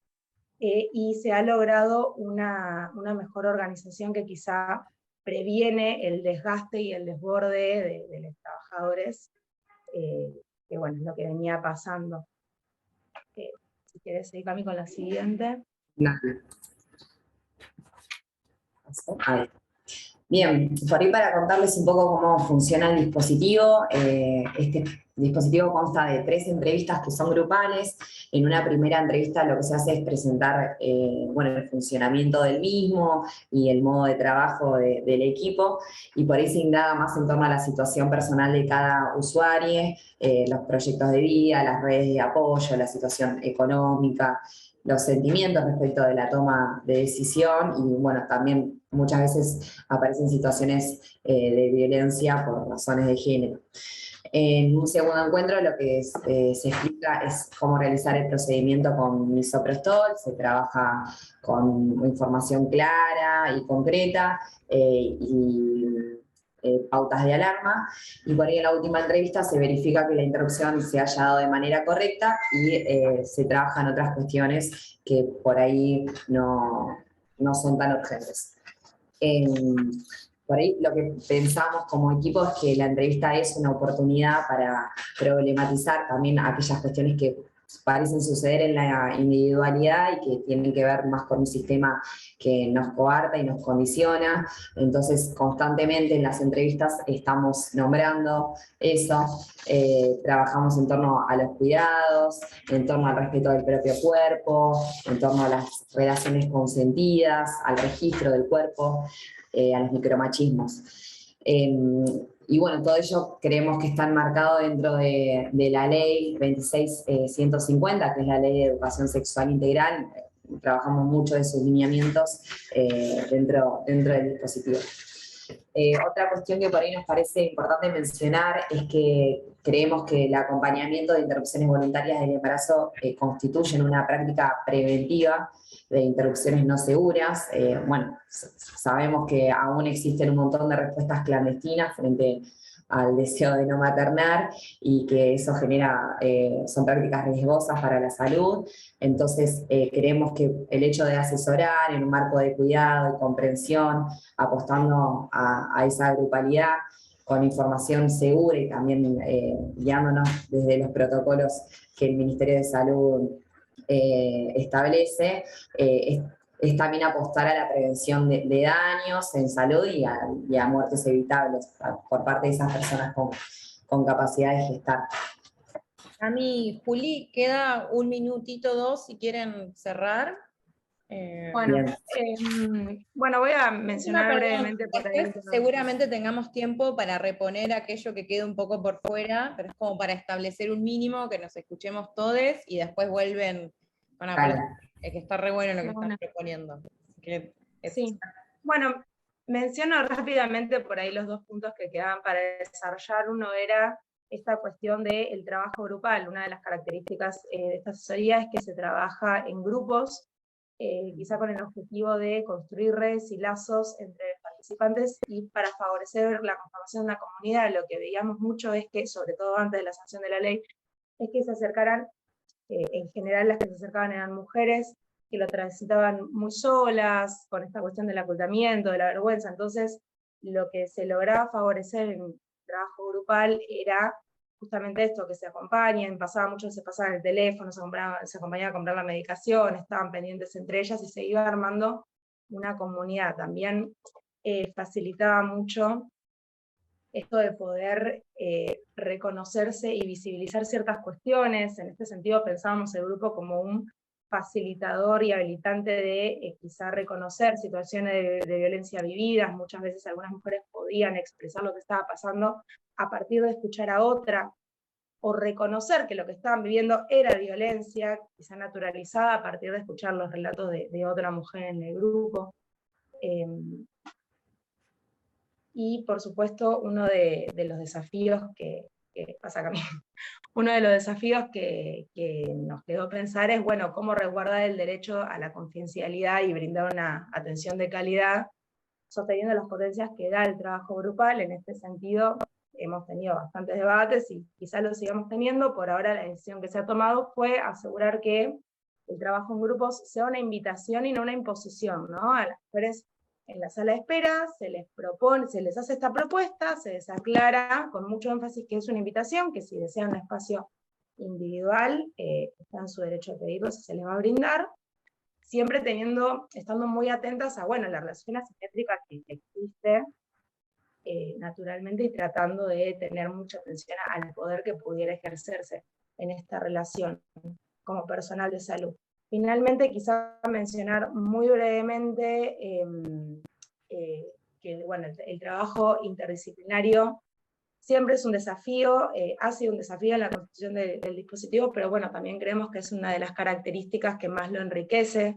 y se ha logrado una mejor organización que quizá previene el desgaste y el desborde de los trabajadores, que bueno, es lo que venía pasando. Si quieres seguir, Cami, con la siguiente. Bien, por ahí para contarles un poco cómo funciona el dispositivo. Este dispositivo consta de 3 entrevistas que son grupales. En una primera entrevista lo que se hace es presentar el funcionamiento del mismo y el modo de trabajo del equipo, y por ahí se indaga más en torno a la situación personal de cada usuario, los proyectos de vida, las redes de apoyo, la situación económica, los sentimientos respecto de la toma de decisión, y bueno, también muchas veces aparecen situaciones de violencia por razones de género. En un segundo encuentro lo que se explica es cómo realizar el procedimiento con misoprostol. Se trabaja con información clara y concreta, pautas de alarma, y por ahí en la última entrevista se verifica que la interrupción se haya dado de manera correcta, y se trabajan otras cuestiones que por ahí no son tan urgentes. Por ahí lo que pensamos como equipo es que la entrevista es una oportunidad para problematizar también aquellas cuestiones que parecen suceder en la individualidad y que tienen que ver más con un sistema que nos coarta y nos condiciona. Entonces, constantemente en las entrevistas estamos nombrando eso, trabajamos en torno a los cuidados, en torno al respeto del propio cuerpo, en torno a las relaciones consentidas, al registro del cuerpo, a los micromachismos. Y bueno, todo ello creemos que está enmarcado dentro de la ley 26.150, que es la ley de educación sexual integral. Trabajamos mucho de sus lineamientos dentro del dispositivo. Otra cuestión que por ahí nos parece importante mencionar es que creemos que el acompañamiento de interrupciones voluntarias del embarazo constituyen una práctica preventiva de interrupciones no seguras. Bueno, sabemos que aún existen un montón de respuestas clandestinas frente al deseo de no maternar y que eso genera, son prácticas riesgosas para la salud. Entonces, creemos que el hecho de asesorar en un marco de cuidado y comprensión, apostando a esa grupalidad, con información segura y también guiándonos desde los protocolos que el Ministerio de Salud establece, es también apostar a la prevención de daños en salud y a muertes evitables por parte de esas personas con capacidad de gestar. Cami, Juli, queda un minutito, dos, si quieren cerrar. Bueno, voy a mencionar brevemente por ahí. Después seguramente tengamos tiempo para reponer aquello que quede un poco por fuera, pero es como para establecer un mínimo, que nos escuchemos todos y después vuelven con que está re bueno lo que están proponiendo. Sí, bueno, menciono rápidamente por ahí los dos puntos que quedaban para desarrollar. Uno era esta cuestión del trabajo grupal. Una de las características de esta asesoría es que se trabaja en grupos, quizá con el objetivo de construir redes y lazos entre participantes y para favorecer la conformación de una comunidad. Lo que veíamos mucho es que, sobre todo antes de la sanción de la ley, es que se acercaran, en general las que se acercaban eran mujeres, que lo transitaban muy solas, con esta cuestión del ocultamiento, de la vergüenza. Entonces, lo que se lograba favorecer en el trabajo grupal era justamente esto, que se acompañen, se pasaban el teléfono, se acompañaban a comprar la medicación, estaban pendientes entre ellas y se iba armando una comunidad. También facilitaba mucho esto de poder reconocerse y visibilizar ciertas cuestiones. En este sentido pensábamos el grupo como un facilitador y habilitante de quizá reconocer situaciones de violencia vividas. Muchas veces algunas mujeres podían expresar lo que estaba pasando a partir de escuchar a otra, o reconocer que lo que estaban viviendo era violencia, quizá naturalizada a partir de escuchar los relatos de otra mujer en el grupo. Y por supuesto, uno de los desafíos uno de los desafíos que nos quedó pensar es, bueno, cómo resguardar el derecho a la confidencialidad y brindar una atención de calidad, sosteniendo las potencias que da el trabajo grupal. En este sentido, hemos tenido bastantes debates y quizás lo sigamos teniendo. Por ahora la decisión que se ha tomado fue asegurar que el trabajo en grupos sea una invitación y no una imposición, ¿no? A las mujeres en la sala de espera se les propone, se les hace esta propuesta, se les aclara con mucho énfasis que es una invitación, que si desean un espacio individual, está en su derecho a pedirlo, se les va a brindar, siempre estando muy atentas a, bueno, la relación asimétrica que existe naturalmente, y tratando de tener mucha atención al poder que pudiera ejercerse en esta relación como personal de salud. Finalmente, quizá mencionar muy brevemente que bueno, el trabajo interdisciplinario siempre es un desafío, ha sido un desafío en la construcción del dispositivo, pero bueno, también creemos que es una de las características que más lo enriquece.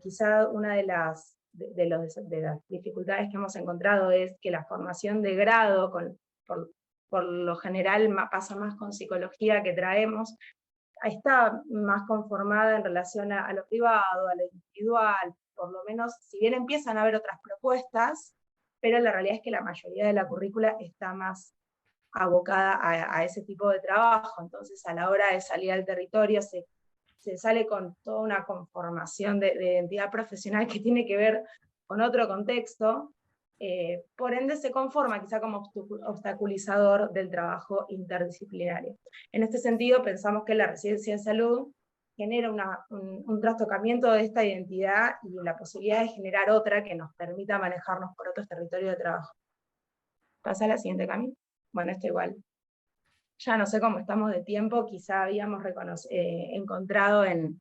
Quizá una de las dificultades que hemos encontrado es que la formación de grado, por lo general pasa más con psicología que traemos, está más conformada en relación a lo privado, a lo individual, por lo menos, si bien empiezan a haber otras propuestas, pero la realidad es que la mayoría de la currícula está más abocada a ese tipo de trabajo. Entonces, a la hora de salir al territorio, se sale con toda una conformación de identidad profesional que tiene que ver con otro contexto, por ende se conforma quizá como obstaculizador del trabajo interdisciplinario. En este sentido, pensamos que la residencia en salud genera un trastocamiento de esta identidad y la posibilidad de generar otra que nos permita manejarnos por otros territorios de trabajo. ¿Pasa a la siguiente, Cami? Bueno, esto igual. Ya no sé cómo estamos de tiempo, quizá habíamos encontrado en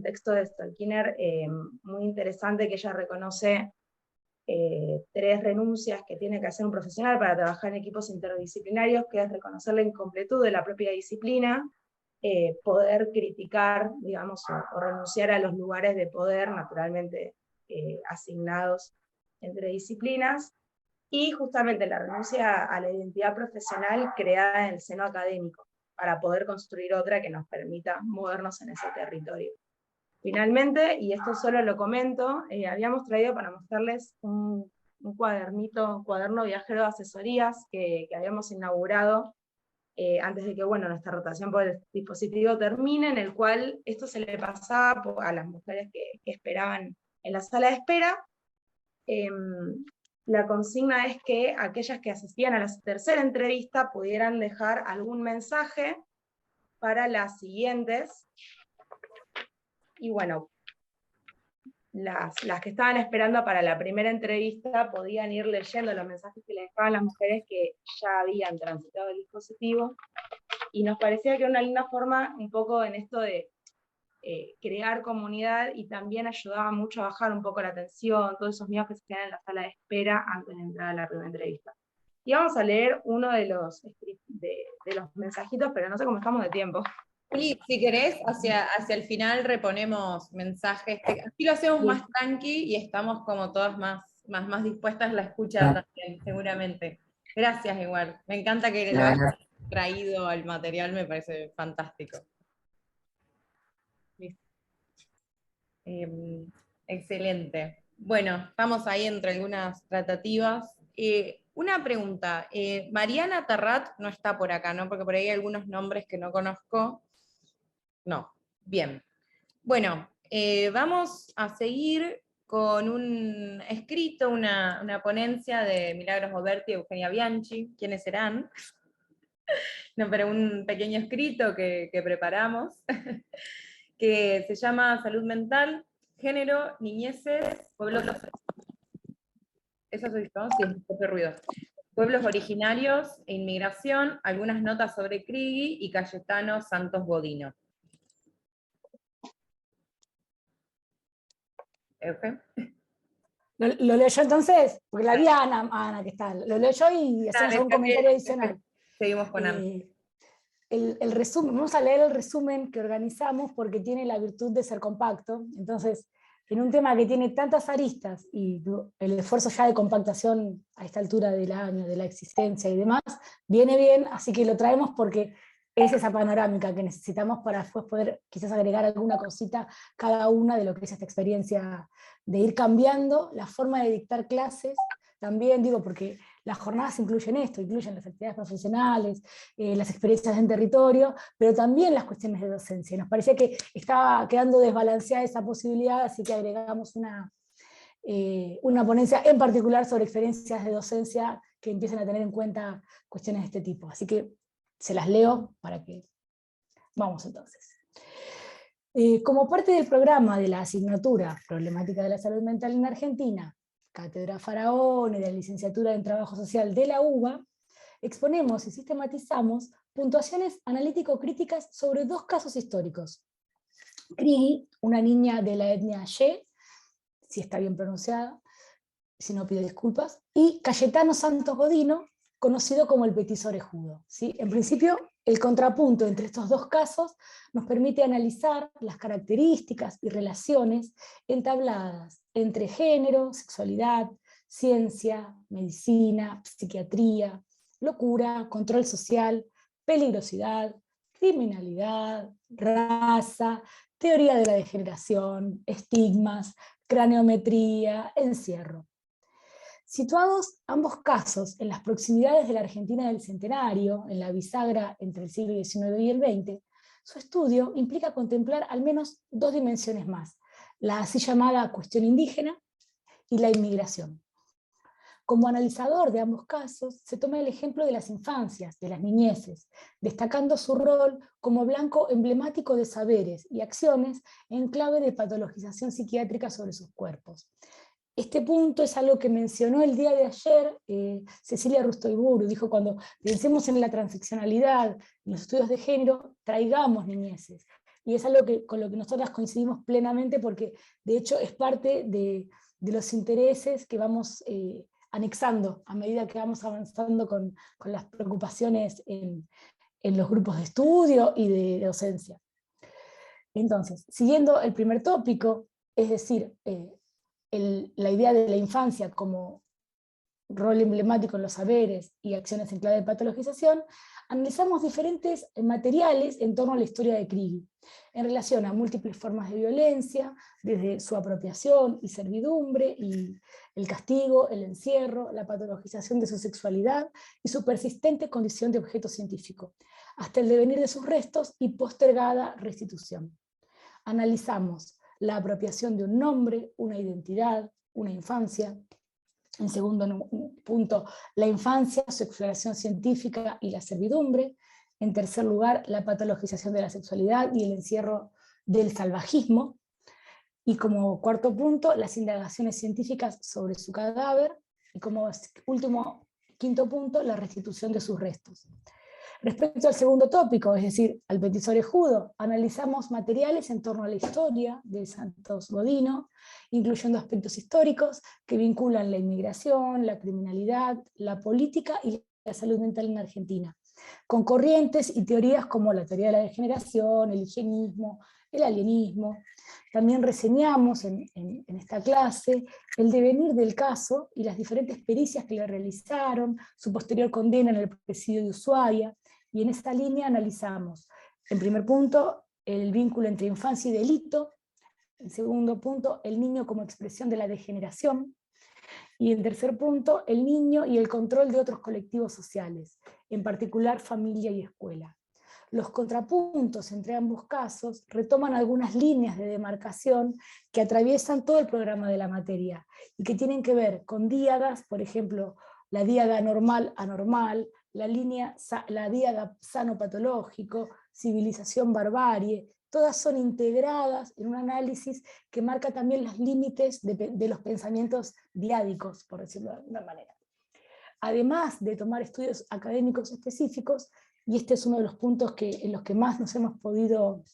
texto de Stolkiner muy interesante que ella reconoce 3 renuncias que tiene que hacer un profesional para trabajar en equipos interdisciplinarios, que es reconocer la incompletud de la propia disciplina, poder criticar, digamos, o renunciar a los lugares de poder naturalmente asignados entre disciplinas, y justamente la renuncia a la identidad profesional creada en el seno académico, para poder construir otra que nos permita movernos en ese territorio. Finalmente, y esto solo lo comento, habíamos traído para mostrarles un cuaderno viajero de asesorías que habíamos inaugurado antes de que nuestra rotación por el dispositivo termine, en el cual esto se le pasaba a las mujeres que esperaban en la sala de espera. La consigna es que aquellas que asistían a la tercera entrevista pudieran dejar algún mensaje para las siguientes. Y bueno, las que estaban esperando para la primera entrevista podían ir leyendo los mensajes que les dejaban las mujeres que ya habían transitado el dispositivo, y nos parecía que era una linda forma un poco en esto de crear comunidad, y también ayudaba mucho a bajar un poco la tensión, todos esos miedos que se quedan en la sala de espera antes de entrar a la primera entrevista. Y vamos a leer uno de los mensajitos, pero no sé cómo estamos de tiempo. Juli, si querés, hacia el final reponemos mensajes. Aquí lo hacemos más tranqui y estamos como todas más dispuestas a la escucha también, seguramente. Gracias igual. Me encanta que lo hayas traído al material, me parece fantástico. Excelente. Bueno, estamos ahí entre algunas tratativas. Una pregunta. Mariana Tarrat no está por acá, ¿no? Porque por ahí hay algunos nombres que no conozco. No, bien. Bueno, vamos a seguir con un escrito, una ponencia de Milagros Oberti y Eugenia Bianchi. ¿Quiénes serán? No, pero un pequeño escrito que preparamos, que se llama Salud Mental, Género, Niñeces, Pueblos... ¿Eso soy yo? Sí, es propio ruido. Pueblos originarios e inmigración, algunas notas sobre Crigui y Cayetano Santos Godino. ¿Lo leo yo entonces? Porque la vi a Ana que está. Lo leo yo y hacemos un comentario adicional. Seguimos con Ana. El resumen, vamos a leer el resumen que organizamos porque tiene la virtud de ser compacto. Entonces, en un tema que tiene tantas aristas y el esfuerzo ya de compactación a esta altura del año, de la existencia y demás, viene bien, así que lo traemos porque es esa panorámica que necesitamos para después poder quizás agregar alguna cosita cada una de lo que es esta experiencia de ir cambiando la forma de dictar clases. También digo, porque las jornadas incluyen esto, incluyen las actividades profesionales, las experiencias en territorio, pero también las cuestiones de docencia. Nos parecía que estaba quedando desbalanceada esa posibilidad, así que agregamos una ponencia en particular sobre experiencias de docencia que empiecen a tener en cuenta cuestiones de este tipo. Así que se las leo para que... Vamos entonces. Como parte del programa de la asignatura Problemática de la Salud Mental en Argentina, Cátedra Faraón y de la Licenciatura en Trabajo Social de la UBA, exponemos y sistematizamos puntuaciones analítico-críticas sobre 2 casos históricos. Crigui, una niña de la etnia Ye, si está bien pronunciada, si no pido disculpas, y Cayetano Santos Godino, conocido como el petiso orejudo. ¿Sí? En principio, el contrapunto entre estos 2 casos nos permite analizar las características y relaciones entabladas entre género, sexualidad, ciencia, medicina, psiquiatría, locura, control social, peligrosidad, criminalidad, raza, teoría de la degeneración, estigmas, craneometría, encierro. Situados ambos casos en las proximidades de la Argentina del Centenario, en la bisagra entre el siglo XIX y el XX, su estudio implica contemplar al menos 2 dimensiones más, la así llamada cuestión indígena y la inmigración. Como analizador de ambos casos, se toma el ejemplo de las infancias, de las niñeces, destacando su rol como blanco emblemático de saberes y acciones en clave de patologización psiquiátrica sobre sus cuerpos. Este punto es algo que mencionó el día de ayer Cecilia Rustoiburu, dijo: cuando pensemos en la transeccionalidad, en los estudios de género, traigamos niñeces. Y es algo con lo que nosotras coincidimos plenamente, porque de hecho es parte de los intereses que vamos anexando a medida que vamos avanzando con las preocupaciones en los grupos de estudio y de docencia. Entonces, siguiendo el primer tópico, es decir, la idea de la infancia como rol emblemático en los saberes y acciones en clave de patologización, analizamos diferentes materiales en torno a la historia de Kriegel, en relación a múltiples formas de violencia, desde su apropiación y servidumbre, y el castigo, el encierro, la patologización de su sexualidad y su persistente condición de objeto científico, hasta el devenir de sus restos y postergada restitución. Analizamos la apropiación de un nombre, una identidad, una infancia. En segundo punto, la infancia, su exploración científica y la servidumbre. En tercer lugar, la patologización de la sexualidad y el encierro del salvajismo. Y como cuarto punto, las indagaciones científicas sobre su cadáver. Y como último, quinto punto, la restitución de sus restos. Respecto al segundo tópico, es decir, al petiso orejudo, analizamos materiales en torno a la historia de Santos Godino, incluyendo aspectos históricos que vinculan la inmigración, la criminalidad, la política y la salud mental en Argentina, con corrientes y teorías como la teoría de la degeneración, el higienismo, el alienismo. También reseñamos en esta clase el devenir del caso y las diferentes pericias que le realizaron, su posterior condena en el presidio de Ushuaia, y en esta línea analizamos, en primer punto, el vínculo entre infancia y delito, en segundo punto, el niño como expresión de la degeneración, y en tercer punto, el niño y el control de otros colectivos sociales, en particular familia y escuela. Los contrapuntos entre ambos casos retoman algunas líneas de demarcación que atraviesan todo el programa de la materia y que tienen que ver con díadas, por ejemplo, la díada normal-anormal, la díada sano-patológico, civilización-barbarie, todas son integradas en un análisis que marca también los límites de los pensamientos diádicos, por decirlo de alguna manera. Además de tomar estudios académicos específicos, y este es uno de los puntos en los que más nos hemos podido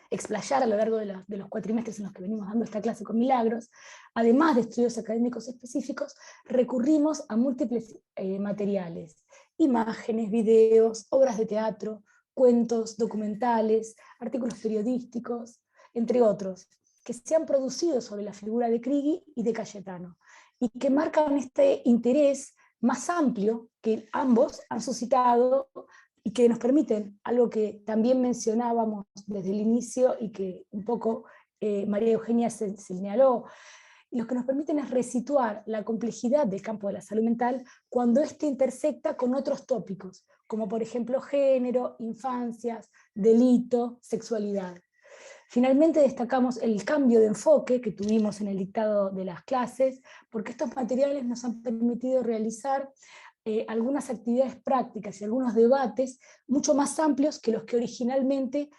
explayar a lo largo de los cuatrimestres en los que venimos dando esta clase con Milagros, además de estudios académicos específicos, recurrimos a múltiples materiales, imágenes, videos, obras de teatro, cuentos, documentales, artículos periodísticos, entre otros, que se han producido sobre la figura de Kriegel y de Cayetano, y que marcan este interés más amplio que ambos han suscitado y que nos permiten, algo que también mencionábamos desde el inicio y que un poco María Eugenia señaló, lo que nos permiten es resituar la complejidad del campo de la salud mental cuando éste intersecta con otros tópicos, como por ejemplo género, infancias, delito, sexualidad. Finalmente destacamos el cambio de enfoque que tuvimos en el dictado de las clases, porque estos materiales nos han permitido realizar algunas actividades prácticas y algunos debates mucho más amplios que los que originalmente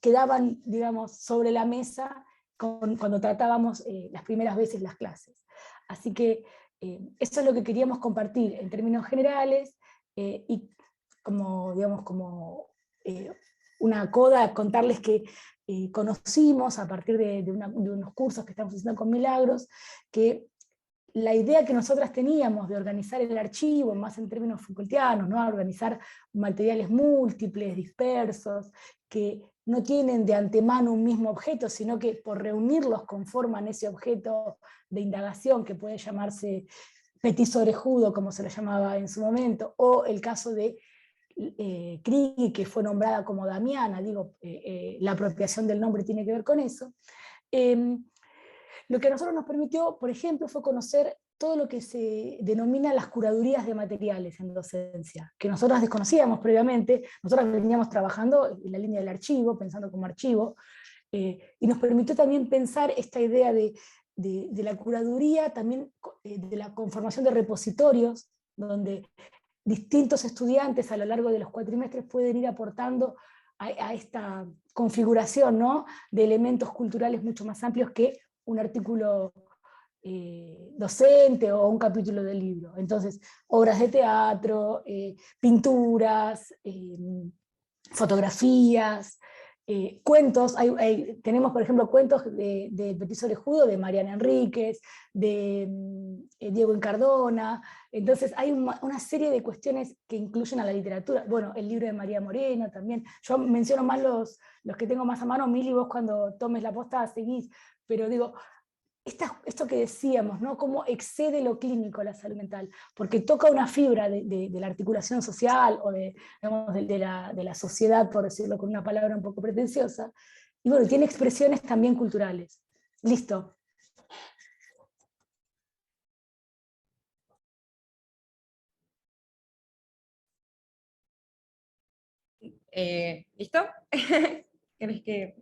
quedaban, digamos, sobre la mesa cuando tratábamos las primeras veces las clases. Así que eso es lo que queríamos compartir en términos generales, y como, digamos, como una coda, contarles que conocimos a partir de unos cursos que estamos haciendo con Milagros, que la idea que nosotras teníamos de organizar el archivo, más en términos Foucaultianos, ¿no? Organizar materiales múltiples, dispersos, que no tienen de antemano un mismo objeto, sino que por reunirlos conforman ese objeto de indagación que puede llamarse petiso orejudo, como se lo llamaba en su momento, o el caso de Kriegel, que fue nombrada como Damiana, digo, la apropiación del nombre tiene que ver con eso. Lo que a nosotros nos permitió, por ejemplo, fue conocer todo lo que se denomina las curadurías de materiales en docencia, que nosotros desconocíamos previamente. Nosotros veníamos trabajando en la línea del archivo, pensando como archivo, y nos permitió también pensar esta idea de la curaduría también de la conformación de repositorios, donde distintos estudiantes a lo largo de los cuatrimestres pueden ir aportando a esta configuración, ¿no?, de elementos culturales mucho más amplios que un artículo docente o un capítulo del libro. Entonces, obras de teatro, pinturas, fotografías, cuentos. Tenemos, por ejemplo, cuentos de Petit Orejudo, de Mariana Enríquez, de Diego Incardona. Entonces hay una serie de cuestiones que incluyen a la literatura. Bueno, el libro de María Moreno también. Yo menciono más los que tengo más a mano. Mili, vos cuando tomes la posta seguís, pero digo, esto que decíamos, ¿no?, cómo excede lo clínico la salud mental, porque toca una fibra de la articulación social, o digamos, de la sociedad, por decirlo con una palabra un poco pretenciosa, y bueno, tiene expresiones también culturales. Listo. ¿Listo? ¿Querés que...?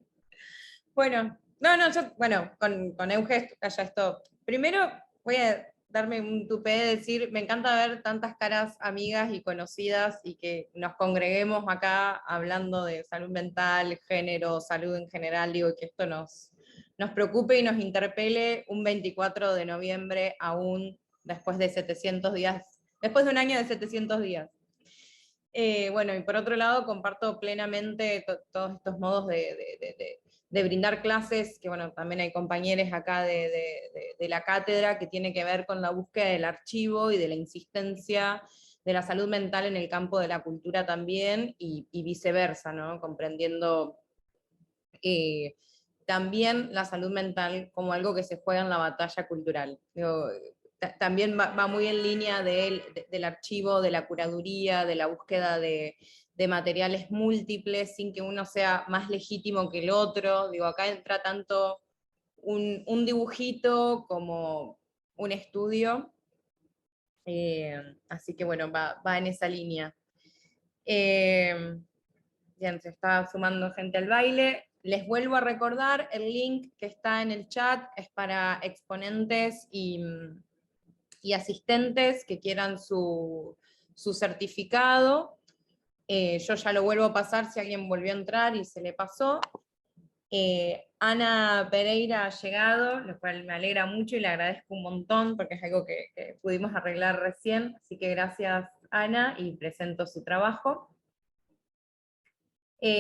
Bueno, con Euge, ya esto. Primero voy a darme un tupé de decir, me encanta ver tantas caras amigas y conocidas y que nos congreguemos acá hablando de salud mental, género, salud en general, digo, que esto nos preocupe y nos interpele un 24 de noviembre aún después de 700 días, después de un año de 700 días. Bueno, y por otro lado, comparto plenamente todos estos modos de brindar clases, que bueno, también hay compañeros acá de la cátedra, que tiene que ver con la búsqueda del archivo y de la insistencia de la salud mental en el campo de la cultura también, y viceversa, ¿no? Comprendiendo también la salud mental como algo que se juega en la batalla cultural. Digo, también va muy en línea del archivo, de la curaduría, de la búsqueda de materiales múltiples, sin que uno sea más legítimo que el otro. Digo, acá entra tanto un dibujito como un estudio, así que bueno, va en esa línea. Bien, se está sumando gente al baile. Les vuelvo a recordar, el link que está en el chat es para exponentes y asistentes que quieran su certificado. Yo ya lo vuelvo a pasar si alguien volvió a entrar y se le pasó. Ana Pereira ha llegado, lo cual me alegra mucho y le agradezco un montón porque es algo que pudimos arreglar recién, así que gracias, Ana, y presento su trabajo.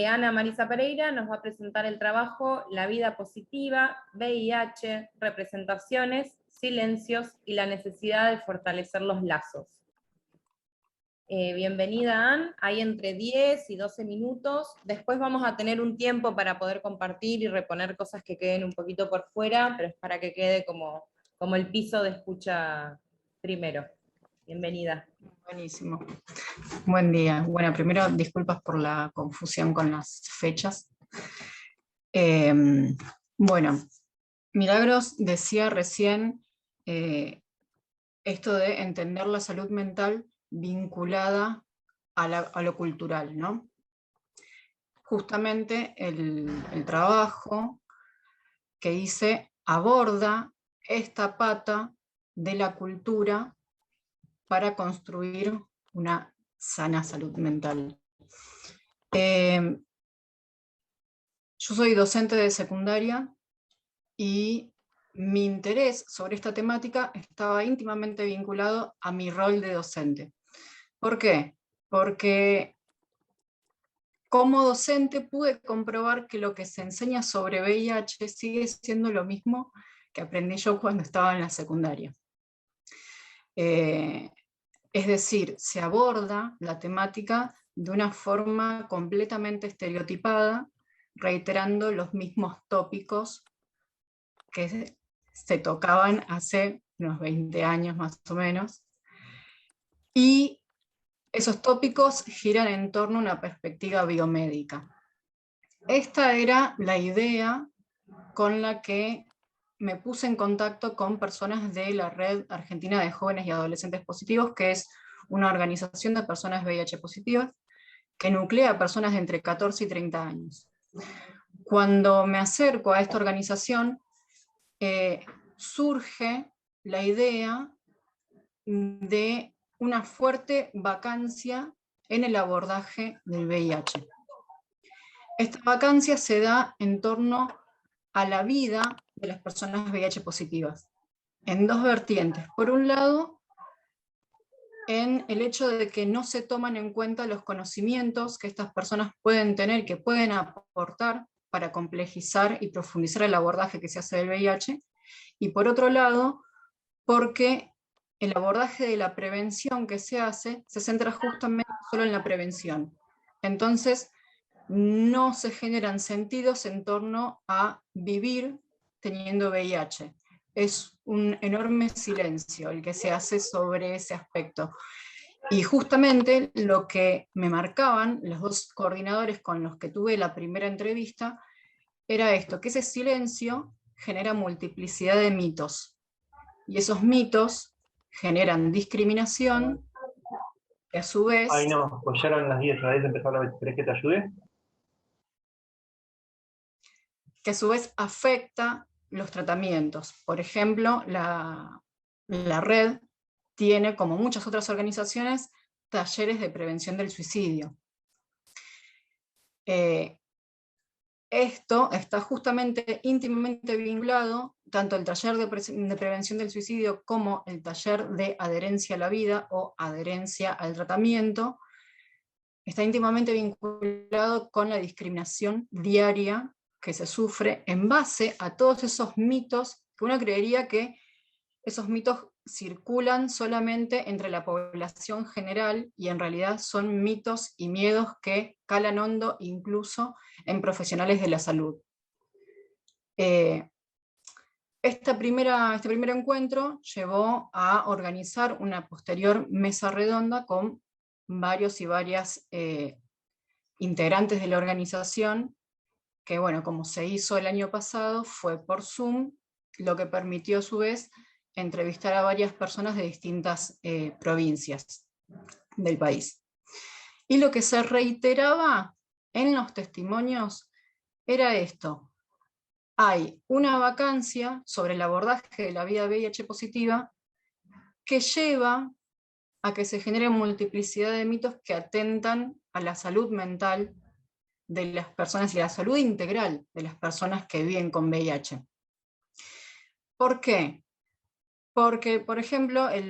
Ana Marisa Pereira nos va a presentar el trabajo La vida positiva, VIH, representaciones, silencios y la necesidad de fortalecer los lazos. Bienvenida, Ann. Hay entre 10 y 12 minutos. Después vamos a tener un tiempo para poder compartir y reponer cosas que queden un poquito por fuera, pero es para que quede como el piso de escucha primero. Bienvenida. Buenísimo. Buen día. Bueno, primero disculpas por la confusión con las fechas. Bueno, Milagros decía recién esto de entender la salud mental vinculada a lo cultural, ¿no? Justamente el trabajo que hice aborda esta pata de la cultura para construir una sana salud mental. Yo soy docente de secundaria y mi interés sobre esta temática estaba íntimamente vinculado a mi rol de docente. ¿Por qué? Porque como docente pude comprobar que lo que se enseña sobre VIH sigue siendo lo mismo que aprendí yo cuando estaba en la secundaria. Es decir, se aborda la temática de una forma completamente estereotipada, reiterando los mismos tópicos que se tocaban hace unos 20 años más o menos, y esos tópicos giran en torno a una perspectiva biomédica. Esta era la idea con la que me puse en contacto con personas de la Red Argentina de Jóvenes y Adolescentes Positivos, que es una organización de personas VIH positivas, que nuclea a personas de entre 14 y 30 años. Cuando me acerco a esta organización, surge la idea de una fuerte vacancia en el abordaje del VIH. Esta vacancia se da en torno a la vida de las personas VIH positivas, en dos vertientes. Por un lado, en el hecho de que no se toman en cuenta los conocimientos que estas personas pueden tener, que pueden aportar para complejizar y profundizar el abordaje que se hace del VIH, y por otro lado, porque el abordaje de la prevención que se hace se centra justamente solo en la prevención. Entonces, no se generan sentidos en torno a vivir teniendo VIH. Es un enorme silencio el que se hace sobre ese aspecto. Y justamente lo que me marcaban los dos coordinadores con los que tuve la primera entrevista era esto, que ese silencio genera multiplicidad de mitos. Y esos mitos generan discriminación, que a su vez... Ay no, pues ya eran las 10, a la vez empezó la vez. ¿Querés que te ayude? Que a su vez afecta los tratamientos. Por ejemplo, la red tiene, como muchas otras organizaciones, talleres de prevención del suicidio. Esto está justamente íntimamente vinculado, tanto el taller de prevención del suicidio como el taller de adherencia a la vida o adherencia al tratamiento, está íntimamente vinculado con la discriminación diaria que se sufre en base a todos esos mitos, que uno creería que esos mitos circulan solamente entre la población general, y en realidad son mitos y miedos que calan hondo incluso en profesionales de la salud. Este primer encuentro llevó a organizar una posterior mesa redonda con varios y varias integrantes de la organización, que bueno, como se hizo el año pasado, fue por Zoom, lo que permitió a su vez entrevistar a varias personas de distintas provincias del país. Y lo que se reiteraba en los testimonios era esto: hay una vacancia sobre el abordaje de la vida VIH positiva que lleva a que se genere multiplicidad de mitos que atentan a la salud mental de las personas y a la salud integral de las personas que viven con VIH. ¿Por qué? Porque, por ejemplo, hay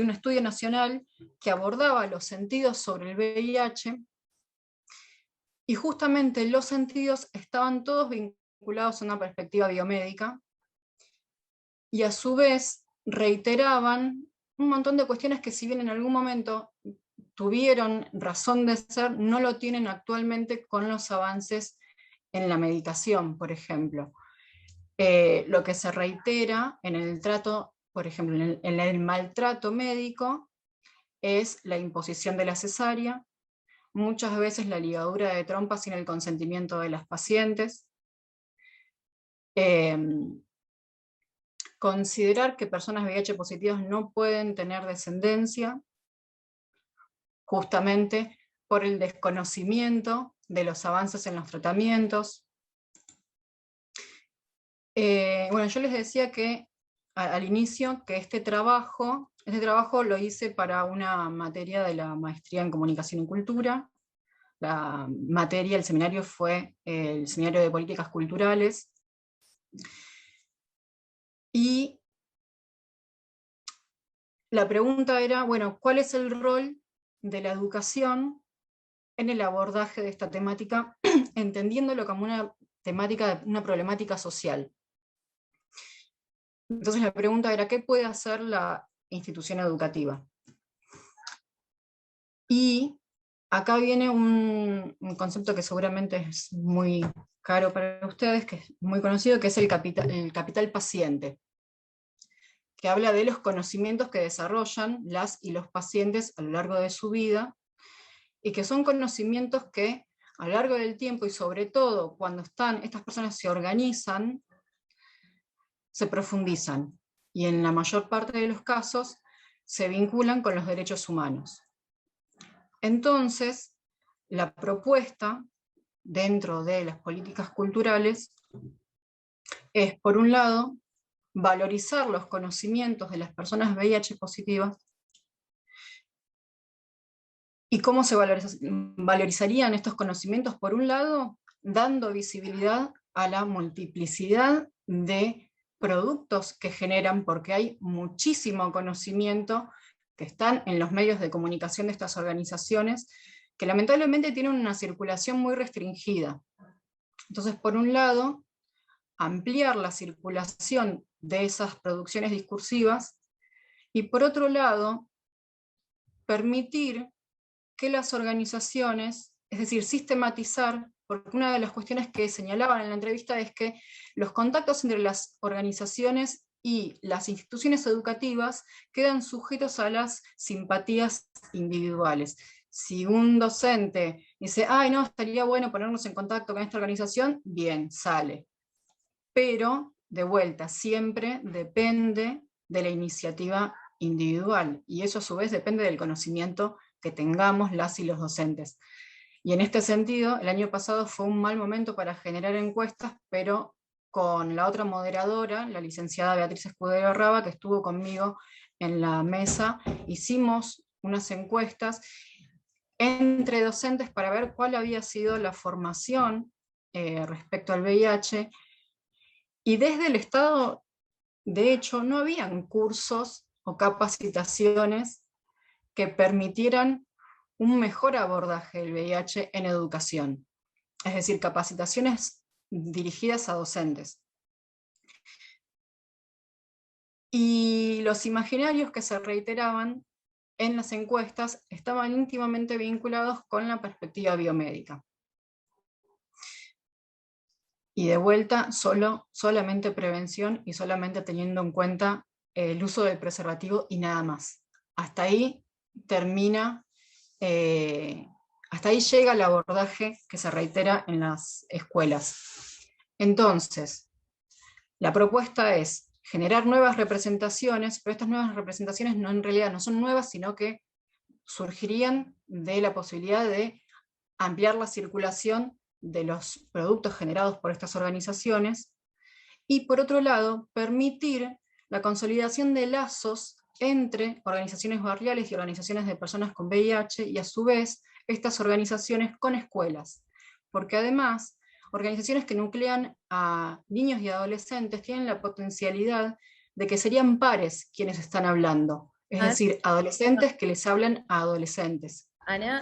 un estudio nacional que abordaba los sentidos sobre el VIH, y justamente los sentidos estaban todos vinculados a una perspectiva biomédica, y a su vez reiteraban un montón de cuestiones que, si bien en algún momento tuvieron razón de ser, no lo tienen actualmente con los avances en la medicación, por ejemplo. Lo que se reitera en el trato, por ejemplo, en el maltrato médico, es la imposición de la cesárea, muchas veces la ligadura de trompa sin el consentimiento de las pacientes, considerar que personas VIH positivas no pueden tener descendencia, justamente por el desconocimiento de los avances en los tratamientos. Bueno, yo les decía que al inicio que este trabajo lo hice para una materia de la maestría en Comunicación y Cultura. La materia, el seminario fue el Seminario de Políticas Culturales. Y la pregunta era, bueno, ¿cuál es el rol de la educación en el abordaje de esta temática, entendiéndolo como una temática, una problemática social? Entonces la pregunta era, ¿qué puede hacer la institución educativa? Y acá viene un concepto que seguramente es muy caro para ustedes, que es muy conocido, que es el capital paciente, que habla de los conocimientos que desarrollan las y los pacientes a lo largo de su vida, y que son conocimientos que a lo largo del tiempo, y sobre todo cuando estas personas se organizan, se profundizan, y en la mayor parte de los casos se vinculan con los derechos humanos. Entonces, la propuesta dentro de las políticas culturales es, por un lado, valorizar los conocimientos de las personas VIH positivas. ¿Y cómo se valorizarían estos conocimientos? Por un lado, dando visibilidad a la multiplicidad de productos que generan, porque hay muchísimo conocimiento que están en los medios de comunicación de estas organizaciones, que lamentablemente tienen una circulación muy restringida. Entonces, por un lado, ampliar la circulación de esas producciones discursivas, y por otro lado, permitir que las organizaciones, es decir, sistematizar, porque una de las cuestiones que señalaban en la entrevista es que los contactos entre las organizaciones y las instituciones educativas quedan sujetos a las simpatías individuales. Si un docente dice, ay no, estaría bueno ponernos en contacto con esta organización, bien, sale. Pero, de vuelta, siempre depende de la iniciativa individual, y eso a su vez depende del conocimiento que tengamos las y los docentes. Y en este sentido, el año pasado fue un mal momento para generar encuestas, pero con la otra moderadora, la licenciada Beatriz Escudero Raba, que estuvo conmigo en la mesa, hicimos unas encuestas entre docentes para ver cuál había sido la formación respecto al VIH, y desde el Estado, de hecho, no habían cursos o capacitaciones que permitieran un mejor abordaje del VIH en educación, es decir, capacitaciones dirigidas a docentes. Y los imaginarios que se reiteraban en las encuestas estaban íntimamente vinculados con la perspectiva biomédica. Y de vuelta, solamente prevención y solamente teniendo en cuenta el uso del preservativo y nada más. Hasta ahí termina, hasta ahí llega el abordaje que se reitera en las escuelas. Entonces, la propuesta es generar nuevas representaciones, pero estas nuevas representaciones en realidad no son nuevas, sino que surgirían de la posibilidad de ampliar la circulación de los productos generados por estas organizaciones, y por otro lado, permitir la consolidación de lazos entre organizaciones barriales y organizaciones de personas con VIH, y a su vez estas organizaciones con escuelas, porque además organizaciones que nuclean a niños y adolescentes tienen la potencialidad de que serían pares quienes están hablando, es decir, adolescentes que les hablan a adolescentes. Ana,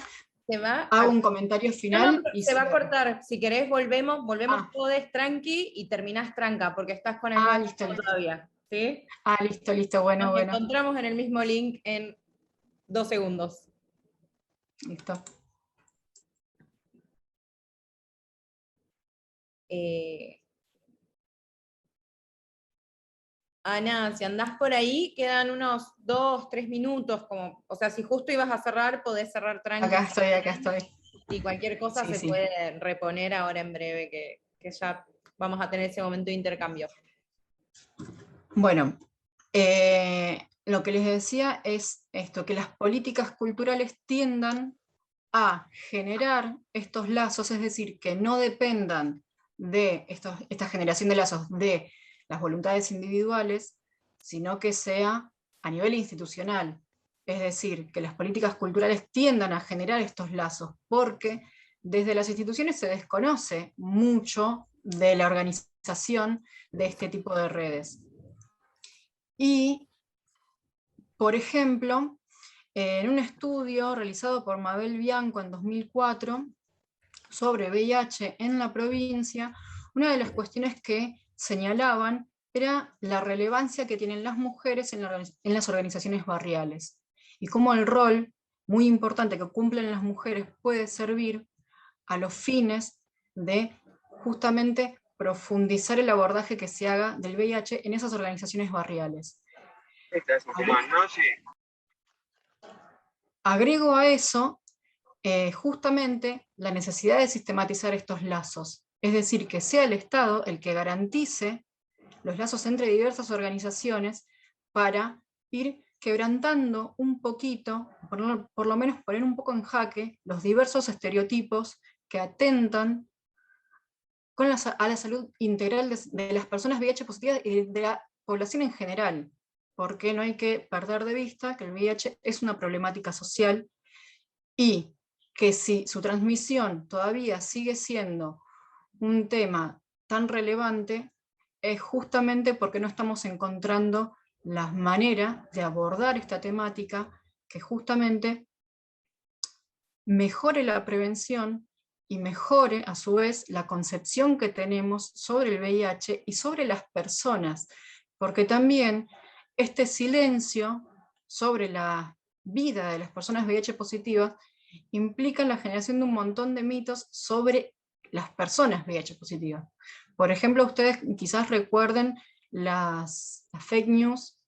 se va. Hago un comentario final. No, y se va a cortar. Si querés, volvemos todos tranqui y terminás tranca, porque estás con el listo, todavía. ¿Sí? Listo, bueno, Nos bueno. encontramos en el mismo link en 2 segundos. Listo. Ana, si andás por ahí, quedan unos 2, 3 minutos, como, o sea, si justo ibas a cerrar, podés cerrar tranquilo. Acá estoy. Y cualquier cosa se puede reponer ahora en breve, que ya vamos a tener ese momento de intercambio. Bueno, lo que les decía es esto, que las políticas culturales tiendan a generar estos lazos, es decir, que no dependan de esta generación de lazos de las voluntades individuales, sino que sea a nivel institucional. Es decir, que las políticas culturales tiendan a generar estos lazos, porque desde las instituciones se desconoce mucho de la organización de este tipo de redes. Y, por ejemplo, en un estudio realizado por Mabel Bianco en 2004 sobre VIH en la provincia, una de las cuestiones que señalaban era la relevancia que tienen las mujeres en las organizaciones barriales, y cómo el rol muy importante que cumplen las mujeres puede servir a los fines de justamente profundizar el abordaje que se haga del VIH en esas organizaciones barriales. Agrego a eso justamente la necesidad de sistematizar estos lazos, es decir, que sea el Estado el que garantice los lazos entre diversas organizaciones para ir quebrantando un poquito, por lo menos poner un poco en jaque los diversos estereotipos que atentan a la salud integral de las personas VIH positivas y población en general, porque no hay que perder de vista que el VIH es una problemática social y que si su transmisión todavía sigue siendo un tema tan relevante, es justamente porque no estamos encontrando las maneras de abordar esta temática que justamente mejore la prevención y mejore a su vez la concepción que tenemos sobre el VIH y sobre las personas, porque también este silencio sobre la vida de las personas VIH positivas implica la generación de un montón de mitos sobre las personas VIH positivas. Por ejemplo, ustedes quizás recuerden las fake news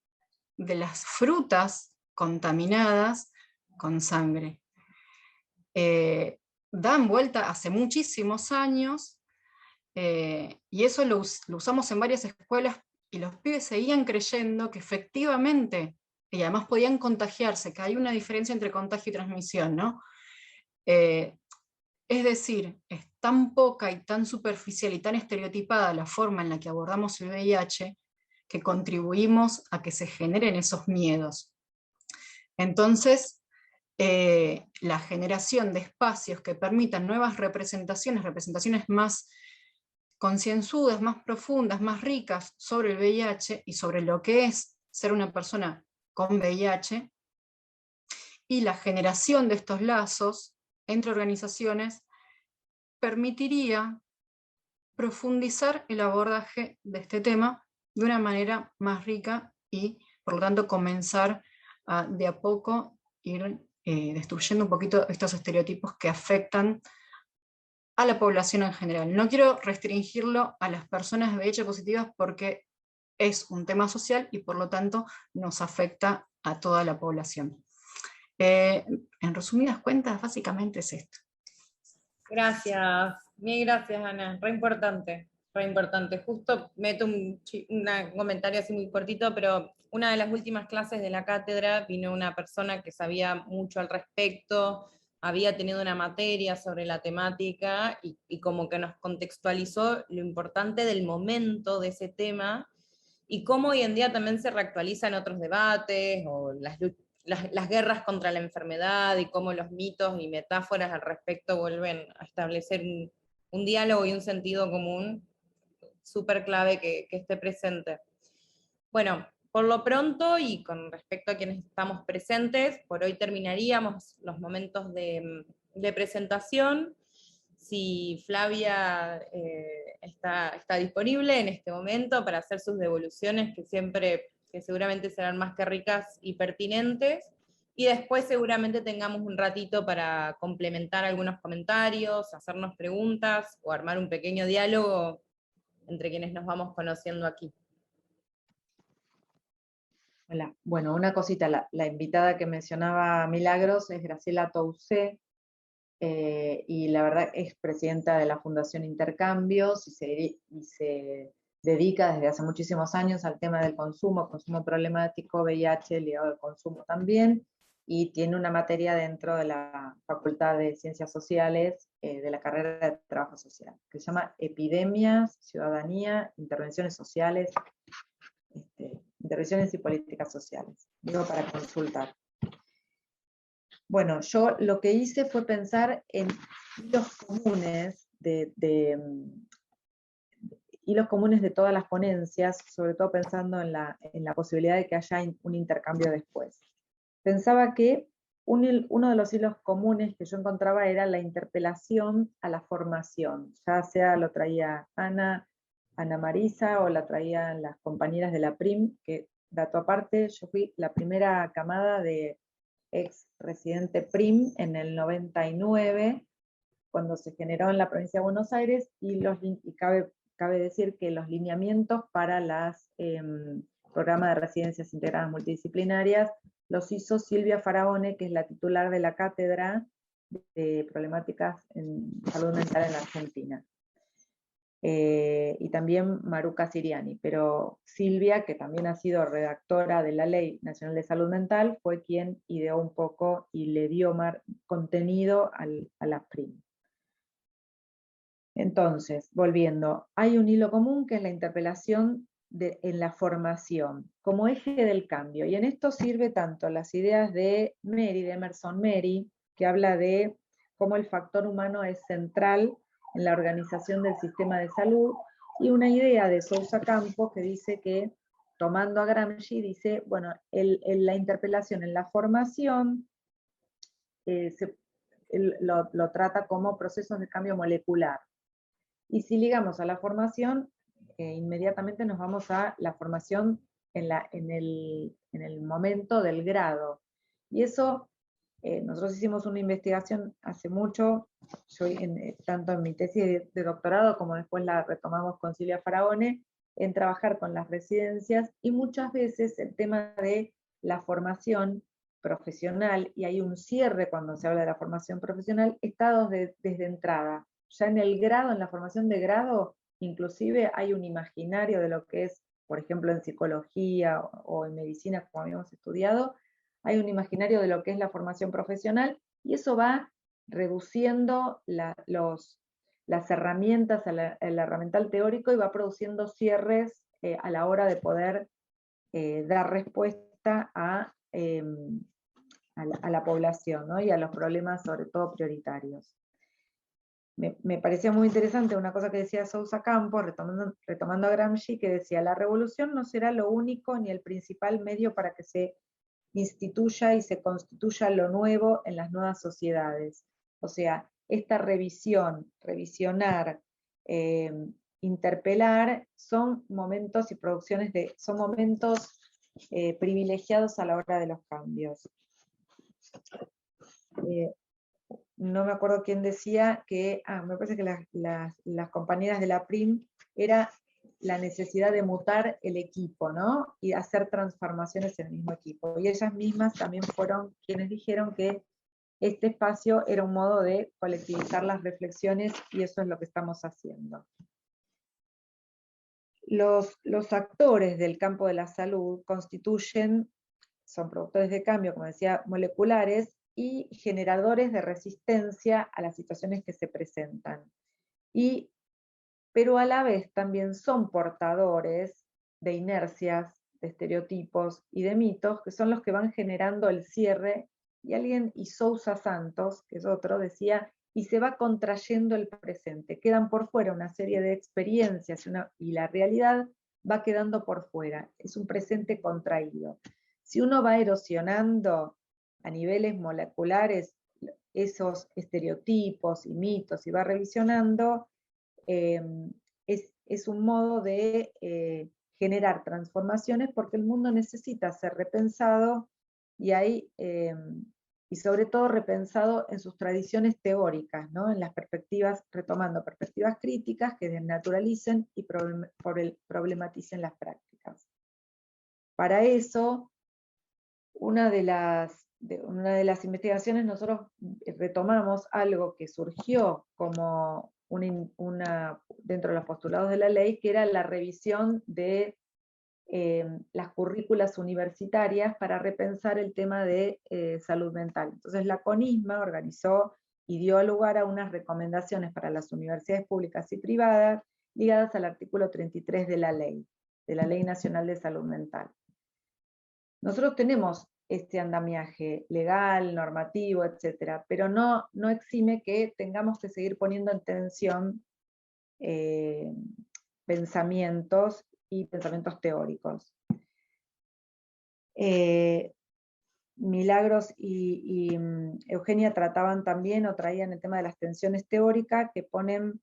de las frutas contaminadas con sangre. Dan vuelta hace muchísimos años, y eso lo usamos en varias escuelas, y los pibes seguían creyendo que efectivamente, y además podían contagiarse, que hay una diferencia entre contagio y transmisión, ¿no? Es decir, es tan poca y tan superficial y tan estereotipada la forma en la que abordamos el VIH, que contribuimos a que se generen esos miedos. Entonces, la generación de espacios que permitan nuevas representaciones más concienzudas, más profundas, más ricas sobre el VIH y sobre lo que es ser una persona con VIH, y la generación de estos lazos entre organizaciones permitiría profundizar el abordaje de este tema de una manera más rica y, por lo tanto, comenzar a, de a poco, ir destruyendo un poquito estos estereotipos que afectan a la población en general. No quiero restringirlo a las personas VIH positivas porque es un tema social y por lo tanto nos afecta a toda la población. En resumidas cuentas, básicamente es esto. Gracias, mil gracias, Ana, re importante, re importante. Justo meto un comentario así muy cortito, pero una de las últimas clases de la cátedra vino una persona que sabía mucho al respecto, había tenido una materia sobre la temática y como que nos contextualizó lo importante del momento de ese tema y cómo hoy en día también se reactualizan otros debates o las guerras contra la enfermedad y cómo los mitos y metáforas al respecto vuelven a establecer un diálogo y un sentido común súper clave que esté presente. Bueno, por lo pronto y con respecto a quienes estamos presentes, por hoy terminaríamos los momentos de presentación. Si Flavia está disponible en este momento para hacer sus devoluciones, que seguramente serán más que ricas y pertinentes, y después seguramente tengamos un ratito para complementar algunos comentarios, hacernos preguntas, o armar un pequeño diálogo entre quienes nos vamos conociendo aquí. Hola. Bueno, una cosita, la invitada que mencionaba Milagros es Graciela Tousé, y la verdad es presidenta de la Fundación Intercambios y se dedica desde hace muchísimos años al tema del consumo problemático, VIH ligado al consumo también, y tiene una materia dentro de la Facultad de Ciencias Sociales de la carrera de Trabajo Social, que se llama Epidemias, Ciudadanía, Intervenciones Sociales, Intervenciones y Políticas Sociales, digo para consultar. Bueno, yo lo que hice fue pensar en hilos comunes hilos comunes de todas las ponencias, sobre todo pensando en la posibilidad de que haya un intercambio después. Pensaba que uno de los hilos comunes que yo encontraba era la interpelación a la formación, ya sea lo traía Ana Marisa o la traían las compañeras de la PRIM, que dato aparte, yo fui la primera camada de ex residente PRIM en el 99, cuando se generó en la provincia de Buenos Aires, y cabe decir que los lineamientos para los programas de residencias integradas multidisciplinarias los hizo Silvia Faraone, que es la titular de la cátedra de problemáticas en salud mental en la Argentina. Y también Maruca Siriani, pero Silvia, que también ha sido redactora de la Ley Nacional de Salud Mental, fue quien ideó un poco y le dio contenido a las PRIM. Entonces, volviendo, hay un hilo común que es la interpelación en la formación, como eje del cambio. Y en esto sirve tanto las ideas de Mary, de Emerson Mary, que habla de cómo el factor humano es central en la organización del sistema de salud, y una idea de Sousa Campos que dice que, tomando a Gramsci, dice, bueno, la interpelación en la formación lo trata como procesos de cambio molecular. Y si ligamos a la formación, inmediatamente nos vamos a la formación en el momento del grado. Y eso, nosotros hicimos una investigación hace mucho, yo tanto en mi tesis de doctorado como después la retomamos con Silvia Faraone, en trabajar con las residencias, y muchas veces el tema de la formación profesional, y hay un cierre cuando se habla de la formación profesional, está desde entrada. Ya en el grado, en la formación de grado, inclusive hay un imaginario de lo que es, por ejemplo, en psicología o en medicina, como habíamos estudiado, hay un imaginario de lo que es la formación profesional, y eso va reduciendo las herramientas el herramental teórico, y va produciendo cierres a la hora de poder dar respuesta a la población, ¿no? Y a los problemas, sobre todo prioritarios. Me parecía muy interesante una cosa que decía Sousa Campos, retomando a Gramsci, que decía: la revolución no será lo único ni el principal medio para que se instituya y se constituya lo nuevo en las nuevas sociedades. O sea, esta revisionar, interpelar, son momentos y producciones son momentos privilegiados a la hora de los cambios. No me acuerdo quién decía que, me parece que las compañeras de la PRIM, era la necesidad de mutar el equipo, ¿no? Y hacer transformaciones en el mismo equipo. Y ellas mismas también fueron quienes dijeron que este espacio era un modo de colectivizar las reflexiones, y eso es lo que estamos haciendo. Los actores del campo de la salud son productores de cambio, como decía, moleculares, y generadores de resistencia a las situaciones que se presentan. Pero a la vez también son portadores de inercias, de estereotipos y de mitos, que son los que van generando el cierre. Y Sousa Santos, que es otro, decía: y se va contrayendo el presente, quedan por fuera una serie de experiencias, y la realidad va quedando por fuera, es un presente contraído. Si uno va erosionando a niveles moleculares esos estereotipos y mitos, y va revisionando, es un modo de generar transformaciones, porque el mundo necesita ser repensado, y sobre todo repensado en sus tradiciones teóricas, ¿no? En las perspectivas, retomando perspectivas críticas que desnaturalicen y problematicen las prácticas. Para eso, una de las investigaciones, nosotros retomamos algo que surgió como dentro de los postulados de la ley, que era la revisión de las currículas universitarias para repensar el tema de salud mental. Entonces la CONISMA organizó y dio lugar a unas recomendaciones para las universidades públicas y privadas ligadas al artículo 33 de la Ley Nacional de Salud Mental. Nosotros tenemos este andamiaje legal, normativo, etcétera, pero no exime que tengamos que seguir poniendo en tensión pensamientos y pensamientos teóricos. Milagros y Eugenia trataban también, o traían el tema de las tensiones teóricas, que ponen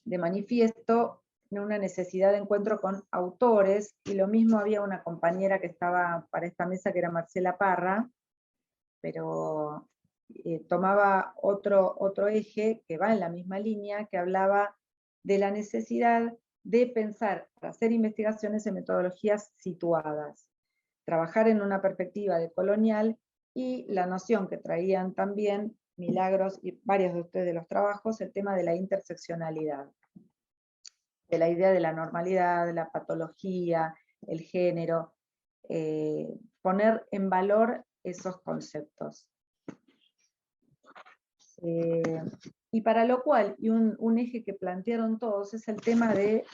de manifiesto una necesidad de encuentro con autores, y lo mismo había una compañera que estaba para esta mesa, que era Marcela Parra, pero tomaba otro eje que va en la misma línea, que hablaba de la necesidad de pensar, para hacer investigaciones en metodologías situadas, trabajar en una perspectiva decolonial, y la noción que traían también Milagros y varios de ustedes de los trabajos, el tema de la interseccionalidad, de la idea de la normalidad, de la patología, el género, poner en valor esos conceptos. Y para lo cual, y un eje que plantearon todos, es el tema de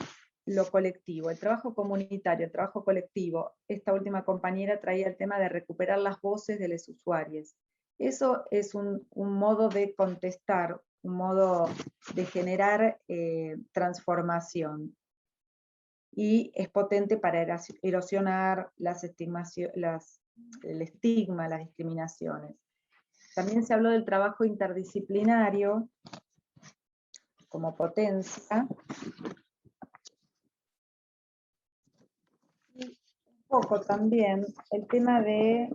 lo colectivo, el trabajo comunitario, el trabajo colectivo. Esta última compañera traía el tema de recuperar las voces de los usuarios. Eso es un modo de contestar, un modo de generar transformación. Y es potente para erosionar el estigma, las discriminaciones. También se habló del trabajo interdisciplinario como potencia. Y un poco también el tema de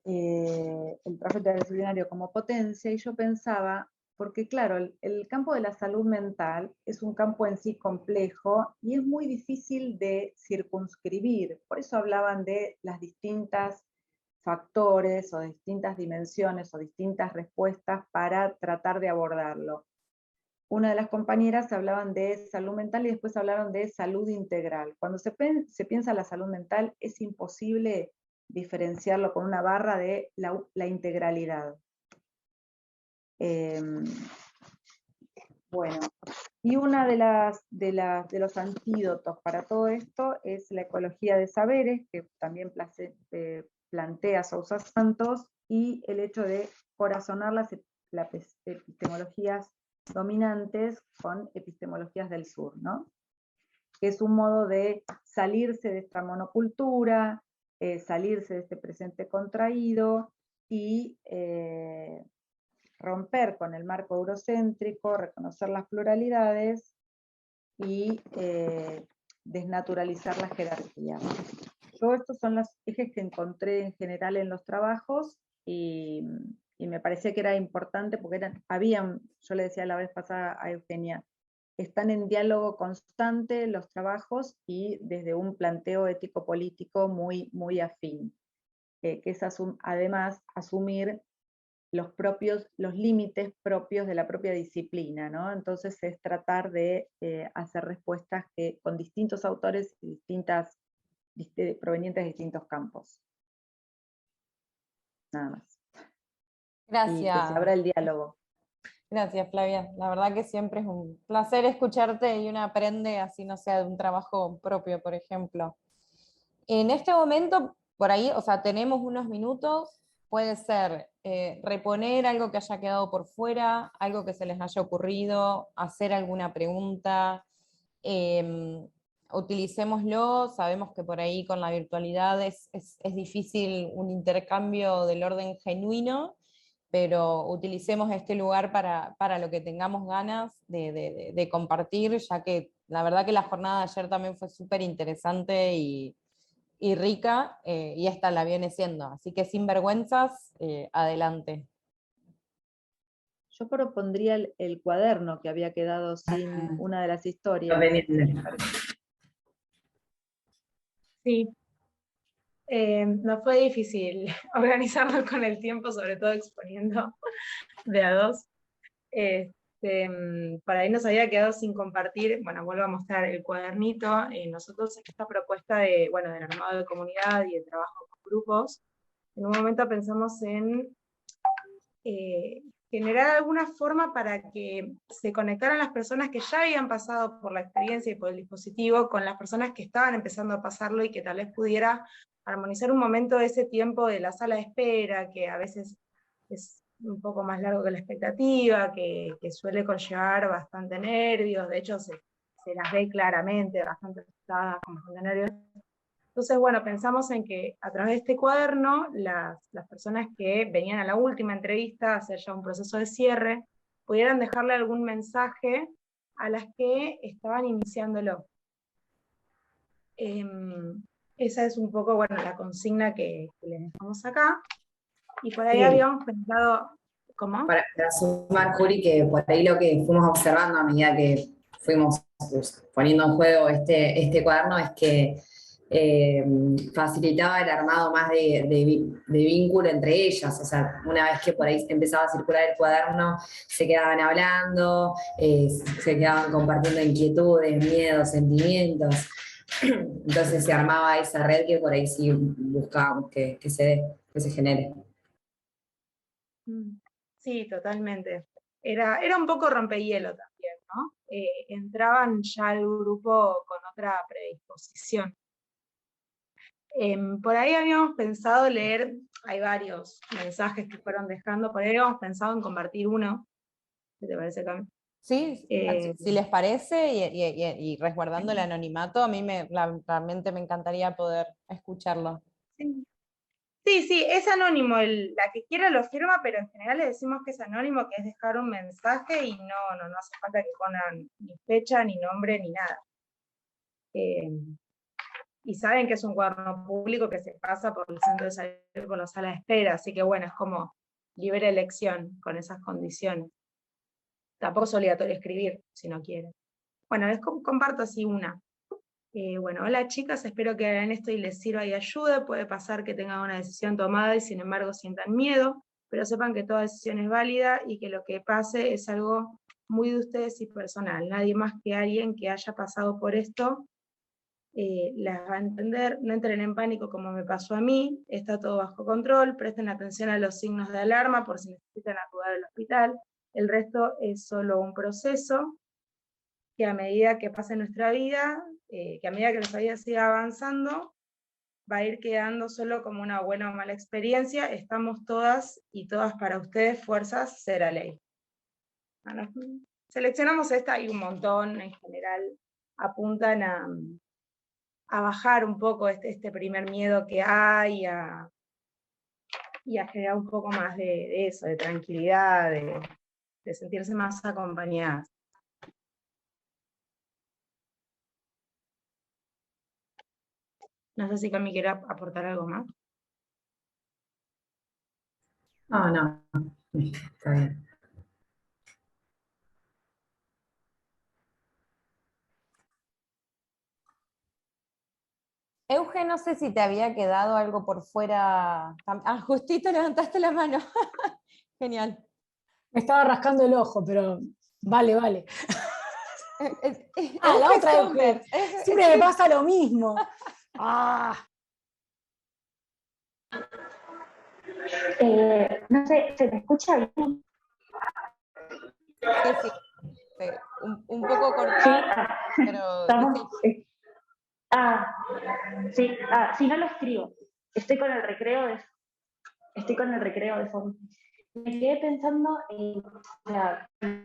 el trabajo interdisciplinario como potencia, y yo pensaba, porque claro, el campo de la salud mental es un campo en sí complejo y es muy difícil de circunscribir, por eso hablaban de las distintas factores o distintas dimensiones o distintas respuestas para tratar de abordarlo. Una de las compañeras hablaban de salud mental y después hablaron de salud integral. Cuando se piensa la salud mental es imposible diferenciarlo con una barra de la integralidad. Bueno, y una de los antídotos para todo esto es la ecología de saberes, que también plantea Sousa Santos, y el hecho de corazonar las epistemologías dominantes con epistemologías del sur, ¿no? Que es un modo de salirse de esta monocultura, salirse de este presente contraído y romper con el marco eurocéntrico, reconocer las pluralidades y desnaturalizar las jerarquías. Todos estos son los ejes que encontré en general en los trabajos y me parecía que era importante porque yo le decía la vez pasada a Eugenia, están en diálogo constante los trabajos y desde un planteo ético-político muy, muy afín, que es además asumir los límites propios de la propia disciplina, ¿no? Entonces es tratar de hacer respuestas con distintos autores y provenientes de distintos campos. Nada más. Gracias. Y que se abra el diálogo. Gracias, Flavia. La verdad que siempre es un placer escucharte y uno aprende, así no sea de un trabajo propio, por ejemplo. En este momento, por ahí, o sea, tenemos unos minutos, puede ser reponer algo que haya quedado por fuera, algo que se les haya ocurrido, hacer alguna pregunta, utilicémoslo, sabemos que por ahí con la virtualidad es difícil un intercambio del orden genuino, pero utilicemos este lugar para lo que tengamos ganas de compartir, ya que la verdad que la jornada de ayer también fue súper interesante y rica, y esta la viene siendo, así que sin vergüenzas, adelante. Yo propondría el cuaderno que había quedado sin una de las historias. Sí. No fue difícil organizarlo con el tiempo, sobre todo exponiendo de a dos. Para ahí nos había quedado sin compartir, bueno, vuelvo a mostrar el cuadernito. Nosotros en esta propuesta del armado de comunidad y el trabajo con grupos, en un momento pensamos en generar alguna forma para que se conectaran las personas que ya habían pasado por la experiencia y por el dispositivo con las personas que estaban empezando a pasarlo y que tal vez pudiera armonizar un momento de ese tiempo de la sala de espera, que a veces es un poco más largo que la expectativa, que suele conllevar bastante nervios, de hecho se las ve claramente, bastante asustadas, con bastante nervios. Entonces, bueno, pensamos en que a través de este cuaderno, las personas que venían a la última entrevista a hacer ya un proceso de cierre, pudieran dejarle algún mensaje a las que estaban iniciándolo. Esa es un poco, la consigna que les dejamos acá. Y por ahí Sí. habíamos pensado, ¿cómo? Para sumar, Juli, que por ahí lo que fuimos observando a medida que fuimos poniendo en juego este cuaderno es que facilitaba el armado más de vínculo entre ellas. O sea, una vez que por ahí empezaba a circular el cuaderno, se quedaban hablando, se quedaban compartiendo inquietudes, miedos, sentimientos. Entonces se armaba esa red que por ahí sí buscábamos que se genere. Sí, totalmente. era un poco rompehielo también, ¿no? Entraban ya al grupo con otra predisposición. Por ahí habíamos pensado leer, hay varios mensajes que fueron dejando, por ahí habíamos pensado en compartir uno. ¿Qué te parece, Cami? Sí, si les parece, y resguardando el anonimato, a mí realmente me encantaría poder escucharlo. Sí. Sí, es anónimo, la que quiera lo firma, pero en general le decimos que es anónimo, que es dejar un mensaje y no hace falta que pongan ni fecha, ni nombre, ni nada. Y saben que es un cuaderno público que se pasa por el centro de salud por la sala de espera, así que bueno, es como libre elección con esas condiciones. Tampoco es obligatorio escribir, si no quieren. Bueno, les comparto así una. Bueno, hola chicas, espero que hagan esto y les sirva y ayude. Puede pasar que tengan una decisión tomada y sin embargo sientan miedo, pero sepan que toda decisión es válida y que lo que pase es algo muy de ustedes y personal. Nadie más que alguien que haya pasado por esto las va a entender. No entren en pánico como me pasó a mí, está todo bajo control, presten atención a los signos de alarma por si necesitan acudir al hospital. El resto es solo un proceso que a medida que pase nuestra vida, que a medida que nuestra vida siga avanzando, va a ir quedando solo como una buena o mala experiencia. Estamos todas y todas para ustedes, fuerzas, será ley. Bueno, seleccionamos esta, hay un montón, en general apuntan a bajar un poco este primer miedo que hay, y a generar un poco más de eso, de tranquilidad, de sentirse más acompañadas. No sé si Cami quiere aportar algo más. No, está bien. Euge, no sé si te había quedado algo por fuera. Ah, justito levantaste la mano. Genial. Me estaba rascando el ojo, pero vale. La Euge otra Sommer. Euge. Siempre me pasa lo mismo. No sé, ¿se me escucha bien? Sí. Un poco cortado, pero Estamos, si no lo escribo. Estoy con el recreo de fondo. Me quedé pensando,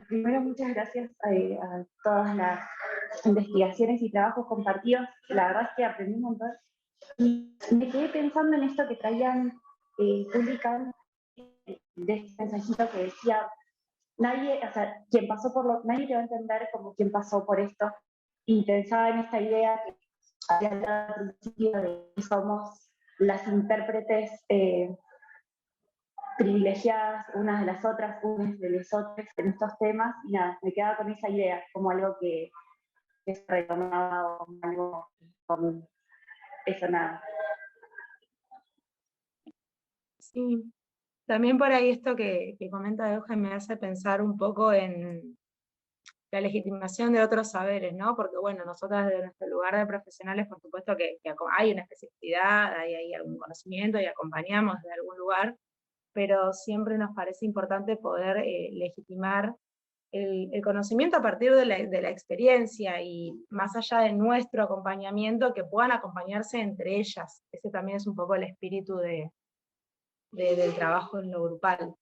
primero muchas gracias a todas las investigaciones y trabajos compartidos, la verdad es que aprendí un montón. Y me quedé pensando en esto que traían publicando de este mensajito que decía, nadie te va a entender como quien pasó por esto. Y pensaba en esta idea que había hablado al principio de que somos las intérpretes privilegiadas unas de las otras, unas de los otros en estos temas, y nada, me quedaba con esa idea, como algo que se retomaba, como algo común. Eso nada. Sí, también por ahí esto que comenta Eugen me hace pensar un poco en la legitimación de otros saberes, ¿no? Porque bueno, nosotras desde nuestro lugar de profesionales, por supuesto que hay una especificidad, hay algún conocimiento y acompañamos de algún lugar, pero siempre nos parece importante poder legitimar el conocimiento a partir de la experiencia y más allá de nuestro acompañamiento, que puedan acompañarse entre ellas. Ese también es un poco el espíritu del trabajo en lo grupal.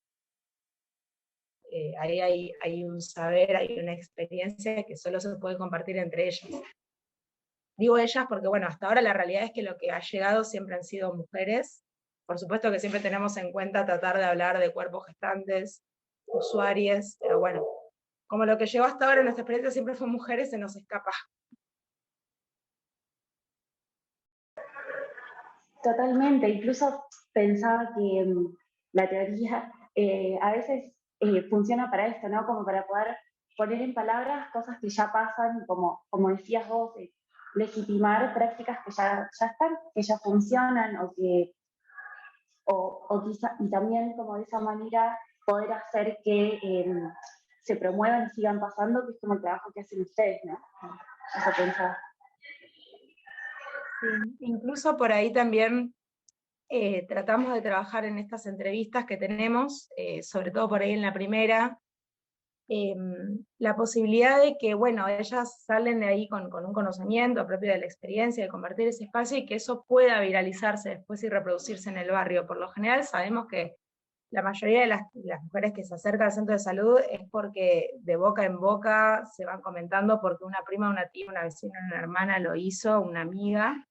Ahí hay un saber, hay una experiencia que solo se puede compartir entre ellas. Digo ellas porque, bueno, hasta ahora la realidad es que lo que ha llegado siempre han sido mujeres. Por supuesto que siempre tenemos en cuenta tratar de hablar de cuerpos gestantes, usuarias, pero bueno, como lo que llegó hasta ahora en nuestra experiencia siempre fue mujeres, se nos escapa. Totalmente, incluso pensaba que la teoría a veces funciona para esto, ¿no? Como para poder poner en palabras cosas que ya pasan, como decías vos, legitimar prácticas que ya están, que ya funcionan, o quizá, y también como de esa manera poder hacer que se promuevan y sigan pasando, que es como el trabajo que hacen ustedes, ¿no? Eso pensaba. Sí, incluso por ahí también tratamos de trabajar en estas entrevistas que tenemos, sobre todo por ahí en la primera, la posibilidad de que, bueno, ellas salen de ahí con un conocimiento propio de la experiencia, de compartir ese espacio, y que eso pueda viralizarse después y reproducirse en el barrio. Por lo general sabemos que la mayoría de las mujeres que se acercan al centro de salud es porque de boca en boca se van comentando, porque una prima, una tía, una vecina, una hermana lo hizo, una amiga.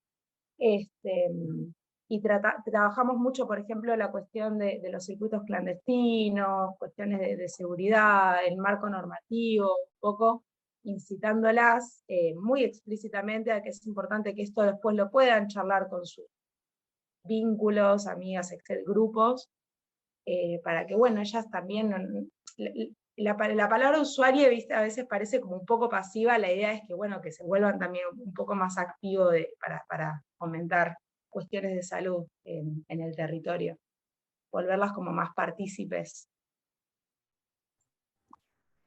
Y trabajamos mucho, por ejemplo, la cuestión de los circuitos clandestinos, cuestiones de seguridad, el marco normativo, un poco incitándolas muy explícitamente a que es importante que esto después lo puedan charlar con sus vínculos, amigas, grupos, para que, bueno, ellas también, la palabra usuaria, ¿viste? A veces parece como un poco pasiva, la idea es que, bueno, que se vuelvan también un poco más activos para fomentar cuestiones de salud en el territorio, volverlas como más partícipes.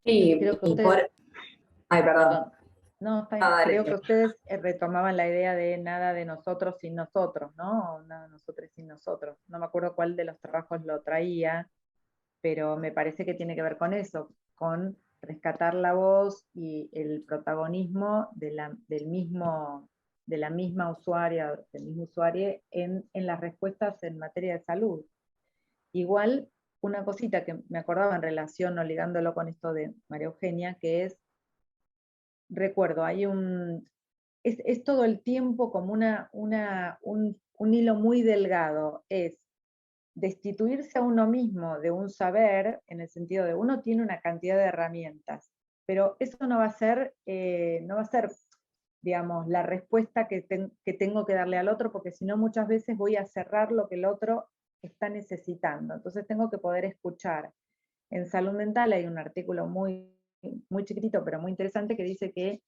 Sí, Creo que y ustedes, Ay, perdón. perdón. No, está bien. Dale. Creo que ustedes retomaban la idea de nada de nosotros sin nosotros, ¿no? O nada de nosotros sin nosotros. No me acuerdo cuál de los trabajos lo traía, pero me parece que tiene que ver con eso, con rescatar la voz y el protagonismo de la misma usuaria, del mismo usuario en las respuestas en materia de salud. Igual, una cosita que me acordaba en relación, o ligándolo con esto de María Eugenia, que es, recuerdo, es todo el tiempo como un hilo muy delgado, es destituirse a uno mismo de un saber, en el sentido de uno tiene una cantidad de herramientas, pero eso no va a ser, digamos, la respuesta que tengo que darle al otro, porque si no muchas veces voy a cerrar lo que el otro está necesitando. Entonces tengo que poder escuchar. En salud mental hay un artículo muy, muy chiquitito, pero muy interesante, que dice que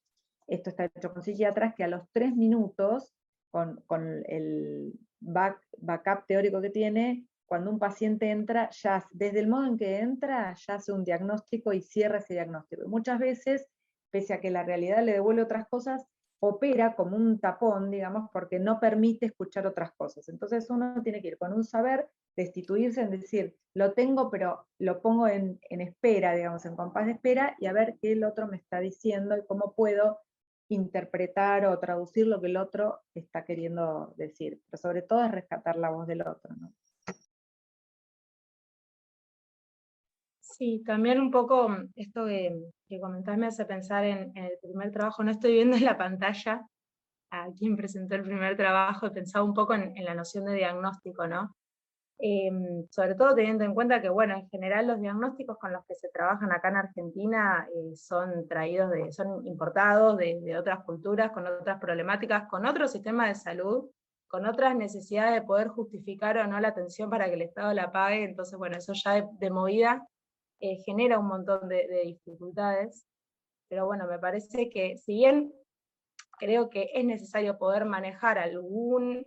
esto está hecho con psiquiatras, que a los 3 minutos, con el backup teórico que tiene, cuando un paciente entra, ya desde el modo en que entra, ya hace un diagnóstico y cierra ese diagnóstico. Y muchas veces, pese a que la realidad le devuelve otras cosas, opera como un tapón, digamos, porque no permite escuchar otras cosas. Entonces uno tiene que ir con un saber, destituirse en decir, lo tengo, pero lo pongo en espera, digamos, en compás de espera, y a ver qué el otro me está diciendo y cómo puedo interpretar o traducir lo que el otro está queriendo decir. Pero sobre todo es rescatar la voz del otro, ¿no? Sí, también un poco esto que comentás me hace pensar en el primer trabajo. No estoy viendo en la pantalla a quien presentó el primer trabajo, he pensado un poco en la noción de diagnóstico, ¿no? Sobre todo teniendo en cuenta que, bueno, en general los diagnósticos con los que se trabajan acá en Argentina son importados de otras culturas, con otras problemáticas, con otro sistema de salud, con otras necesidades de poder justificar o no la atención para que el Estado la pague. Entonces, bueno, eso ya de movida genera un montón de dificultades. Pero bueno, me parece que si bien creo que es necesario poder manejar algún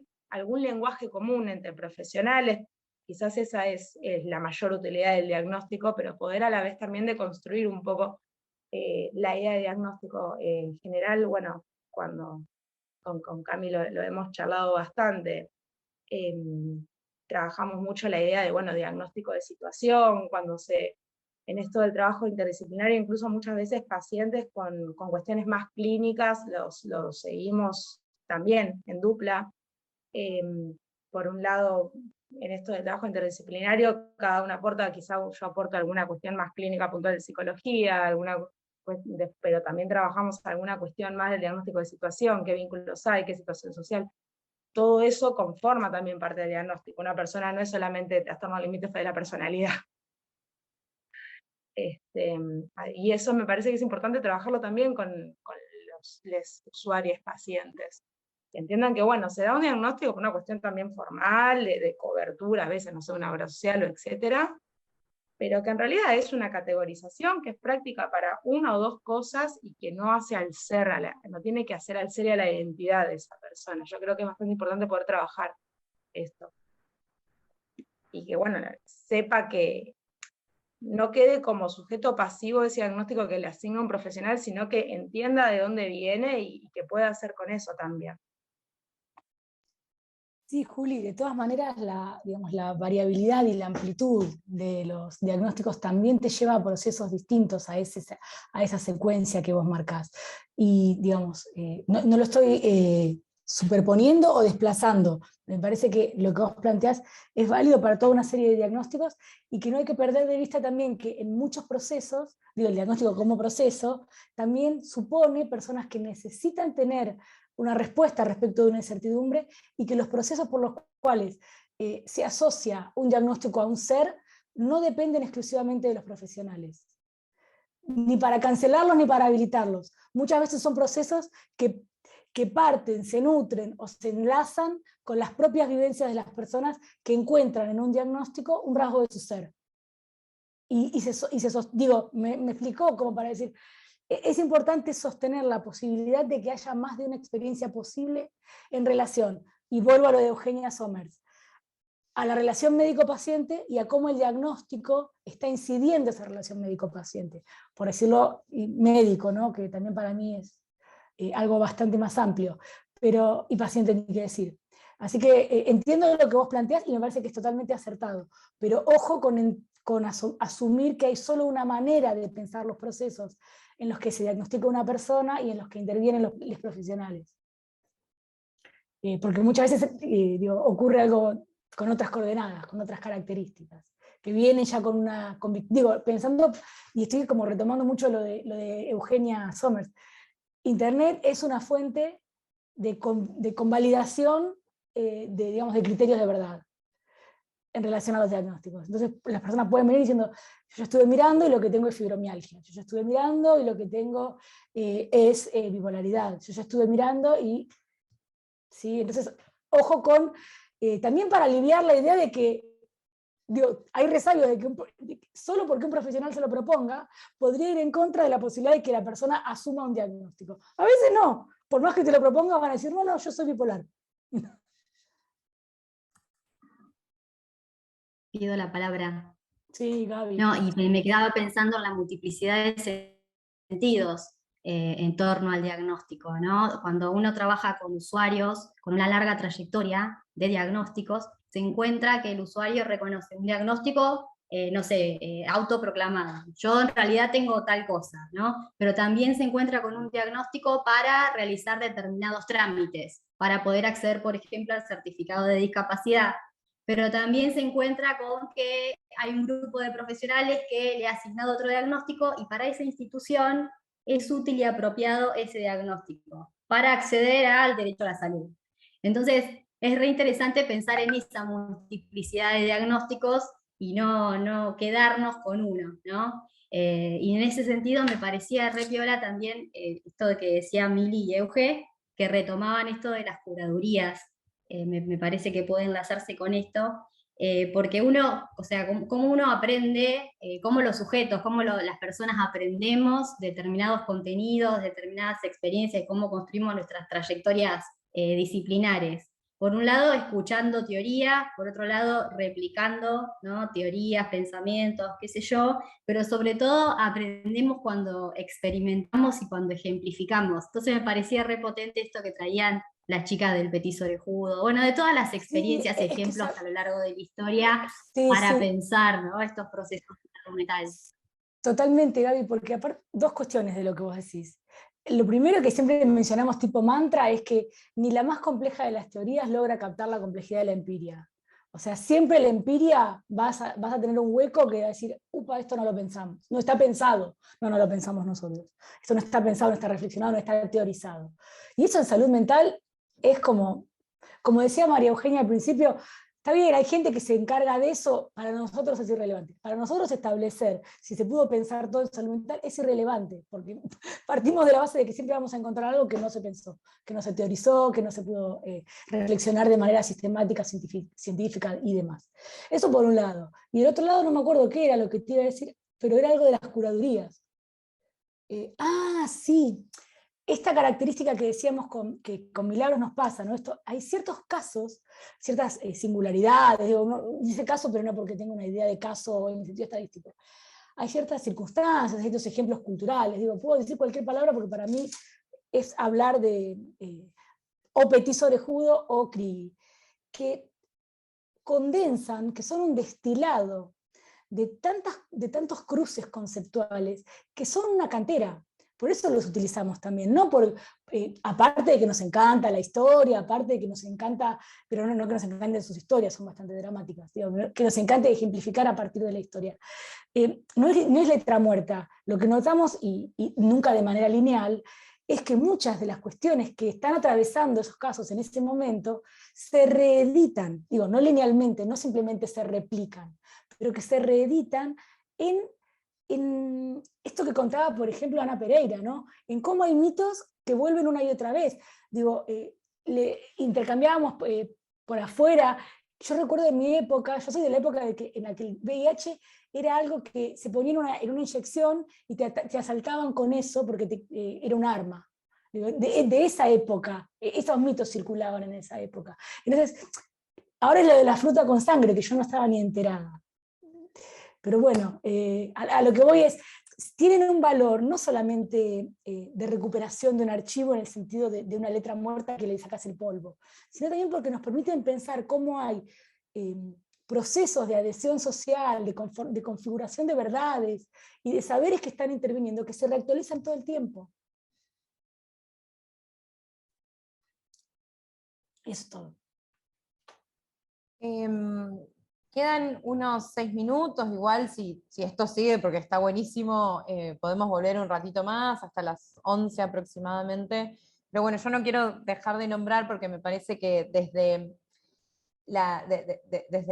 lenguaje común entre profesionales, quizás esa es la mayor utilidad del diagnóstico, pero poder a la vez también de construir un poco la idea de diagnóstico en general. Bueno, cuando con Cami lo hemos charlado bastante, trabajamos mucho la idea de, bueno, diagnóstico de situación, en esto del trabajo interdisciplinario, incluso muchas veces pacientes con cuestiones más clínicas los seguimos también en dupla. Por un lado, en esto del trabajo interdisciplinario, cada uno aporta, quizá yo aporto alguna cuestión más clínica puntual de psicología, pero también trabajamos alguna cuestión más del diagnóstico de situación, qué vínculos hay, qué situación social. Todo eso conforma también parte del diagnóstico. Una persona no es solamente trastorno límites de la personalidad. Y eso me parece que es importante trabajarlo también con los usuarios pacientes. Que entiendan que, bueno, se da un diagnóstico por una cuestión también formal, de cobertura, a veces, no sé, una obra social o etcétera, pero que en realidad es una categorización que es práctica para una o dos cosas y que no hace al ser, no tiene que hacer al ser y a la identidad de esa persona. Yo creo que es bastante importante poder trabajar esto. Y que, bueno, sepa que no quede como sujeto pasivo ese diagnóstico que le asigna un profesional, sino que entienda de dónde viene y que pueda hacer con eso también. Sí, Juli, de todas maneras digamos, la variabilidad y la amplitud de los diagnósticos también te lleva a procesos distintos a esa secuencia que vos marcás. Y digamos, no lo estoy superponiendo o desplazando. Me parece que lo que vos planteás es válido para toda una serie de diagnósticos y que no hay que perder de vista también que en muchos procesos, el diagnóstico como proceso, también supone personas que necesitan tener una respuesta respecto de una incertidumbre y que los procesos por los cuales se asocia un diagnóstico a un ser no dependen exclusivamente de los profesionales, ni para cancelarlos ni para habilitarlos. Muchas veces son procesos que parten, se nutren o se enlazan con las propias vivencias de las personas que encuentran en un diagnóstico un rasgo de su ser. Me explicó como para decir, es importante sostener la posibilidad de que haya más de una experiencia posible en relación, y vuelvo a lo de Eugenia Somers, a la relación médico-paciente y a cómo el diagnóstico está incidiendo esa relación médico-paciente, por decirlo médico, ¿no? Que también para mí es algo bastante más amplio, y paciente ni qué decir. Así que entiendo lo que vos planteás y me parece que es totalmente acertado, pero ojo con asumir que hay solo una manera de pensar los procesos en los que se diagnostica una persona y en los que intervienen los profesionales. Porque muchas veces ocurre algo con otras coordenadas, con otras características, que vienen ya con una... pensando, y estoy como retomando mucho lo de Eugenia Somers, Internet es una fuente de convalidación de criterios de verdad en relación a los diagnósticos. Entonces las personas pueden venir diciendo, yo estuve mirando y lo que tengo es fibromialgia, yo estuve mirando y lo que tengo es bipolaridad, yo estuve mirando y... ¿sí? Entonces, ojo con, también para aliviar la idea de que hay resabio de que solo porque un profesional se lo proponga, podría ir en contra de la posibilidad de que la persona asuma un diagnóstico. A veces no, por más que te lo proponga van a decir, no, yo soy bipolar. Pido la palabra. Sí, Gaby. No, y me quedaba pensando en la multiplicidad de sentidos en torno al diagnóstico, ¿no? Cuando uno trabaja con usuarios con una larga trayectoria de diagnósticos, se encuentra que el usuario reconoce un diagnóstico, autoproclamado. Yo en realidad tengo tal cosa, ¿no? Pero también se encuentra con un diagnóstico para realizar determinados trámites, para poder acceder, por ejemplo, al certificado de discapacidad. Pero también se encuentra con que hay un grupo de profesionales que le ha asignado otro diagnóstico y para esa institución es útil y apropiado ese diagnóstico para acceder al derecho a la salud. Entonces, es re interesante pensar en esa multiplicidad de diagnósticos y no quedarnos con uno, ¿no? Y en ese sentido me parecía re piola también esto de que decía Mili y Euge, que retomaban esto de las curadurías. Me parece que puede enlazarse con esto, porque uno, o sea, cómo uno aprende, cómo los sujetos, cómo las personas aprendemos determinados contenidos, determinadas experiencias, cómo construimos nuestras trayectorias disciplinares. Por un lado, escuchando teoría, por otro lado, replicando, ¿no? Teorías, pensamientos, qué sé yo, pero sobre todo aprendemos cuando experimentamos y cuando ejemplificamos. Entonces me parecía repotente esto que traían las chicas del Petit Orejudo, bueno, de todas las experiencias y ejemplos a lo largo de la historia para pensar, ¿no? Estos procesos mentales. Totalmente, Gaby, porque aparte, dos cuestiones de lo que vos decís. Lo primero que siempre mencionamos tipo mantra es que ni la más compleja de las teorías logra captar la complejidad de la empiria. O sea, siempre la empiria vas a tener un hueco que va a decir, upa, esto no lo pensamos, no está pensado, no lo pensamos nosotros. Esto no está pensado, no está reflexionado, no está teorizado. Y eso en salud mental es como decía María Eugenia al principio, está bien, hay gente que se encarga de eso, para nosotros es irrelevante. Para nosotros establecer si se pudo pensar todo en salud mental es irrelevante, porque partimos de la base de que siempre vamos a encontrar algo que no se pensó, que no se teorizó, que no se pudo reflexionar de manera sistemática, científica y demás. Eso por un lado. Y del otro lado no me acuerdo qué era lo que te iba a decir, pero era algo de las curadurías. Sí. Esta característica que decíamos que con Milagros nos pasa, ¿no? Hay ciertos casos, ciertas singularidades, dice caso, pero no porque tengo una idea de caso en el sentido estadístico. Hay ciertas circunstancias, hay ciertos ejemplos culturales, puedo decir cualquier palabra porque para mí es hablar de o Petit Orejudo o Crigui. que condensan, que son un destilado de tantos cruces conceptuales, que son una cantera. Por eso los utilizamos también, no por, aparte de que nos encanta la historia, aparte de que nos encanta, pero no que nos encanten sus historias, son bastante dramáticas, digo, que nos encante ejemplificar a partir de la historia. No es letra muerta, lo que notamos, y nunca de manera lineal, es que muchas de las cuestiones que están atravesando esos casos en ese momento se reeditan, digo, no linealmente, no simplemente se replican, pero que se reeditan en esto que contaba, por ejemplo, Ana Pereira, ¿no? En cómo hay mitos que vuelven una y otra vez. Digo, intercambiábamos por afuera. Yo recuerdo en mi época, yo soy de la época en la que el VIH era algo que se ponía en una inyección y te asaltaban con eso porque era un arma. De esa época, esos mitos circulaban en esa época. Entonces, ahora es lo de la fruta con sangre, que yo no estaba ni enterada. Pero bueno, a lo que voy es, tienen un valor no solamente de recuperación de un archivo en el sentido de una letra muerta que le sacas el polvo, sino también porque nos permiten pensar cómo hay procesos de adhesión social, de configuración de verdades y de saberes que están interviniendo, que se reactualizan todo el tiempo. Eso es todo. Quedan unos 6 minutos, igual si esto sigue, porque está buenísimo, podemos volver un ratito más, hasta las 11 aproximadamente. Pero bueno, yo no quiero dejar de nombrar, porque me parece que desde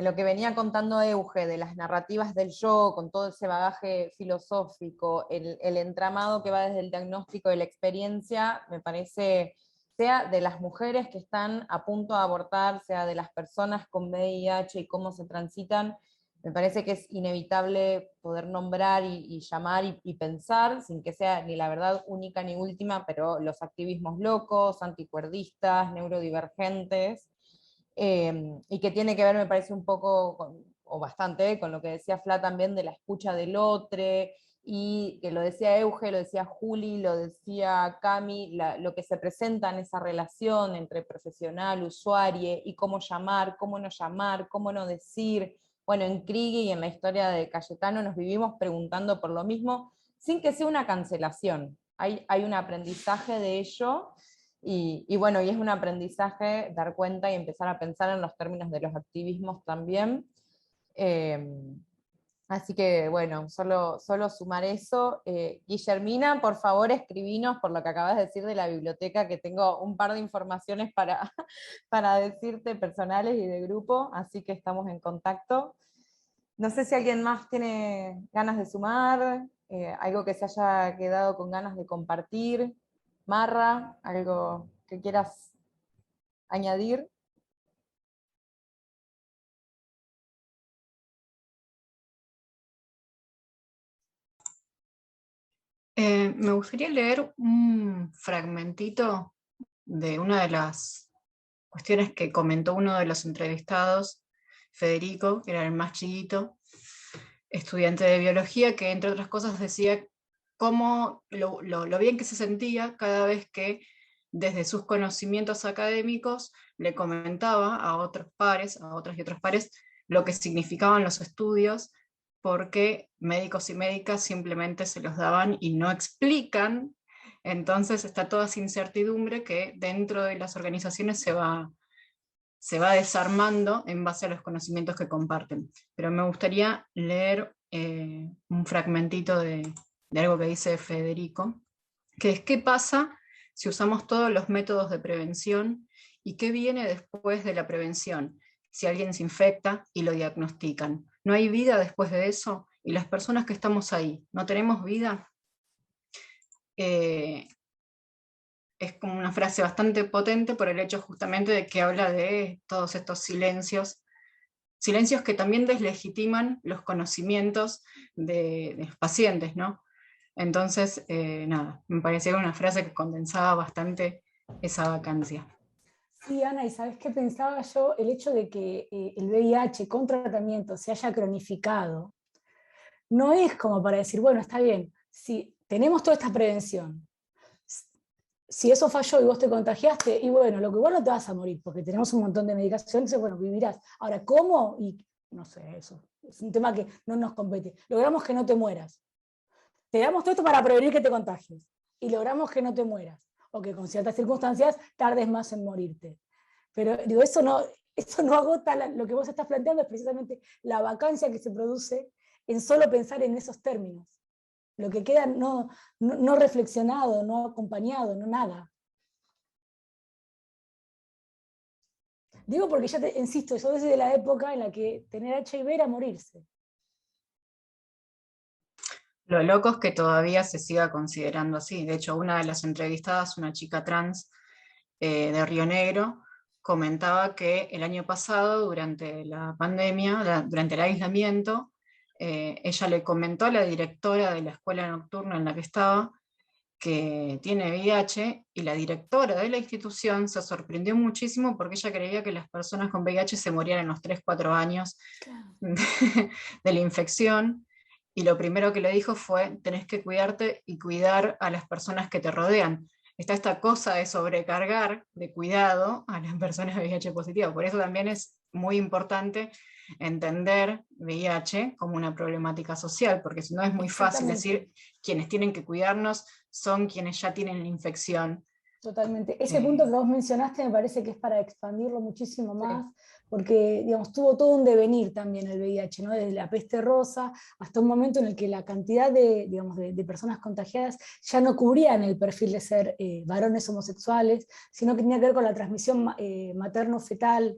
lo que venía contando Euge, de las narrativas del yo, con todo ese bagaje filosófico, el entramado que va desde el diagnóstico de la experiencia, me parece, sea de las mujeres que están a punto de abortar, sea de las personas con VIH y cómo se transitan, me parece que es inevitable poder nombrar y llamar y pensar, sin que sea ni la verdad única ni última, pero los activismos locos, anticuerdistas, neurodivergentes, y que tiene que ver, me parece, un poco, o bastante, con lo que decía Fla también de la escucha del otro, y que lo decía Euge, lo decía Juli, lo decía Cami, lo que se presenta en esa relación entre profesional, usuario, y cómo llamar, cómo no decir. Bueno, en Krieg y en la historia de Cayetano nos vivimos preguntando por lo mismo, sin que sea una cancelación. Hay un aprendizaje de ello, y bueno, y es un aprendizaje dar cuenta y empezar a pensar en los términos de los activismos también. Así que bueno, solo sumar eso. Guillermina, por favor, escribinos por lo que acabas de decir de la biblioteca, que tengo un par de informaciones para decirte, personales y de grupo, así que estamos en contacto. No sé si alguien más tiene ganas de sumar, algo que se haya quedado con ganas de compartir. Marra, algo que quieras añadir. Me gustaría leer un fragmentito de una de las cuestiones que comentó uno de los entrevistados, Federico, que era el más chiquito, estudiante de biología, que entre otras cosas decía cómo lo bien que se sentía cada vez que desde sus conocimientos académicos le comentaba a otros pares, a otros y otros pares, lo que significaban los estudios, porque médicos y médicas simplemente se los daban y no explican. Entonces está toda esa incertidumbre que dentro de las organizaciones se va desarmando en base a los conocimientos que comparten. Pero me gustaría leer un fragmentito de algo que dice Federico, que es: ¿qué pasa si usamos todos los métodos de prevención y qué viene después de la prevención? Si alguien se infecta y lo diagnostican, ¿no hay vida después de eso? ¿Y las personas que estamos ahí, no tenemos vida? Es como una frase bastante potente por el hecho justamente de que habla de todos estos silencios que también deslegitiman los conocimientos de los pacientes, ¿no? Entonces, nada, me parecía una frase que condensaba bastante esa vacancia. Sí, Ana, ¿y sabes qué pensaba yo? El hecho de que el VIH con tratamiento se haya cronificado, no es como para decir, bueno, está bien, si tenemos toda esta prevención, si eso falló y vos te contagiaste, y bueno, lo que igual no te vas a morir, porque tenemos un montón de medicaciones, bueno, vivirás. Ahora, ¿cómo? Y no sé, eso. Es un tema que no nos compete. Logramos que no te mueras. Te damos todo esto para prevenir que te contagies. Y logramos que no te mueras. O que con ciertas circunstancias tardes más en morirte. Pero digo, eso no agota lo que vos estás planteando, es precisamente la vacancia que se produce en solo pensar en esos términos. Lo que queda no reflexionado, no acompañado, no nada. Digo porque ya insisto, yo desde la época en la que tener HIV era morirse. Lo loco es que todavía se siga considerando así. De hecho, una de las entrevistadas, una chica trans de Río Negro, comentaba que el año pasado, durante la pandemia, durante el aislamiento, ella le comentó a la directora de la escuela nocturna en la que estaba que tiene VIH, y la directora de la institución se sorprendió muchísimo porque ella creía que las personas con VIH se morían en los 3-4 años de la infección, y lo primero que le dijo fue: tenés que cuidarte y cuidar a las personas que te rodean. Está esta cosa de sobrecargar de cuidado a las personas VIH positivas. Por eso también es muy importante entender VIH como una problemática social, porque si no es muy fácil decir quienes tienen que cuidarnos son quienes ya tienen la infección. Totalmente. Ese punto que vos mencionaste me parece que es para expandirlo muchísimo más, porque digamos, tuvo todo un devenir también el VIH, ¿no? Desde la peste rosa hasta un momento en el que la cantidad de personas contagiadas ya no cubrían el perfil de ser varones homosexuales, sino que tenía que ver con la transmisión materno-fetal.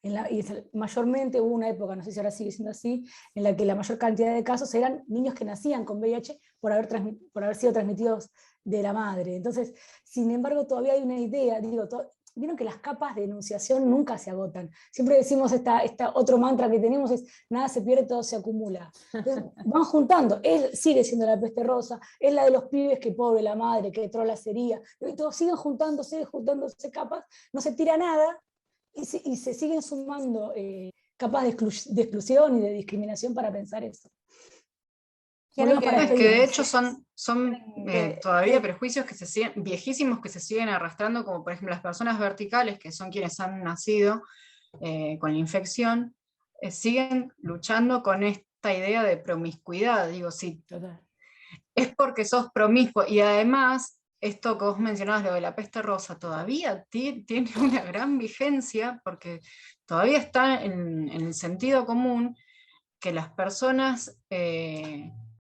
Y mayormente hubo una época, no sé si ahora sigue siendo así, en la que la mayor cantidad de casos eran niños que nacían con VIH por haber sido transmitidos de la madre. Entonces, sin embargo, todavía hay una idea, vieron que las capas de enunciación nunca se agotan. Siempre decimos otro mantra que tenemos es: nada se pierde, todo se acumula. Entonces, van juntando, sigue siendo la peste rosa, es la de los pibes, que pobre la madre, que trola sería, y todos siguen juntándose capas, no se tira nada, y se siguen sumando capas de exclusión y de discriminación para pensar eso. Es que de hecho son todavía prejuicios que se siguen, viejísimos, que se siguen arrastrando, como por ejemplo las personas verticales, que son quienes han nacido con la infección, siguen luchando con esta idea de promiscuidad. Digo, sí, es porque sos promiscuo, y además esto que vos mencionabas, lo de la peste rosa, todavía tiene una gran vigencia, porque todavía está en el sentido común que las personas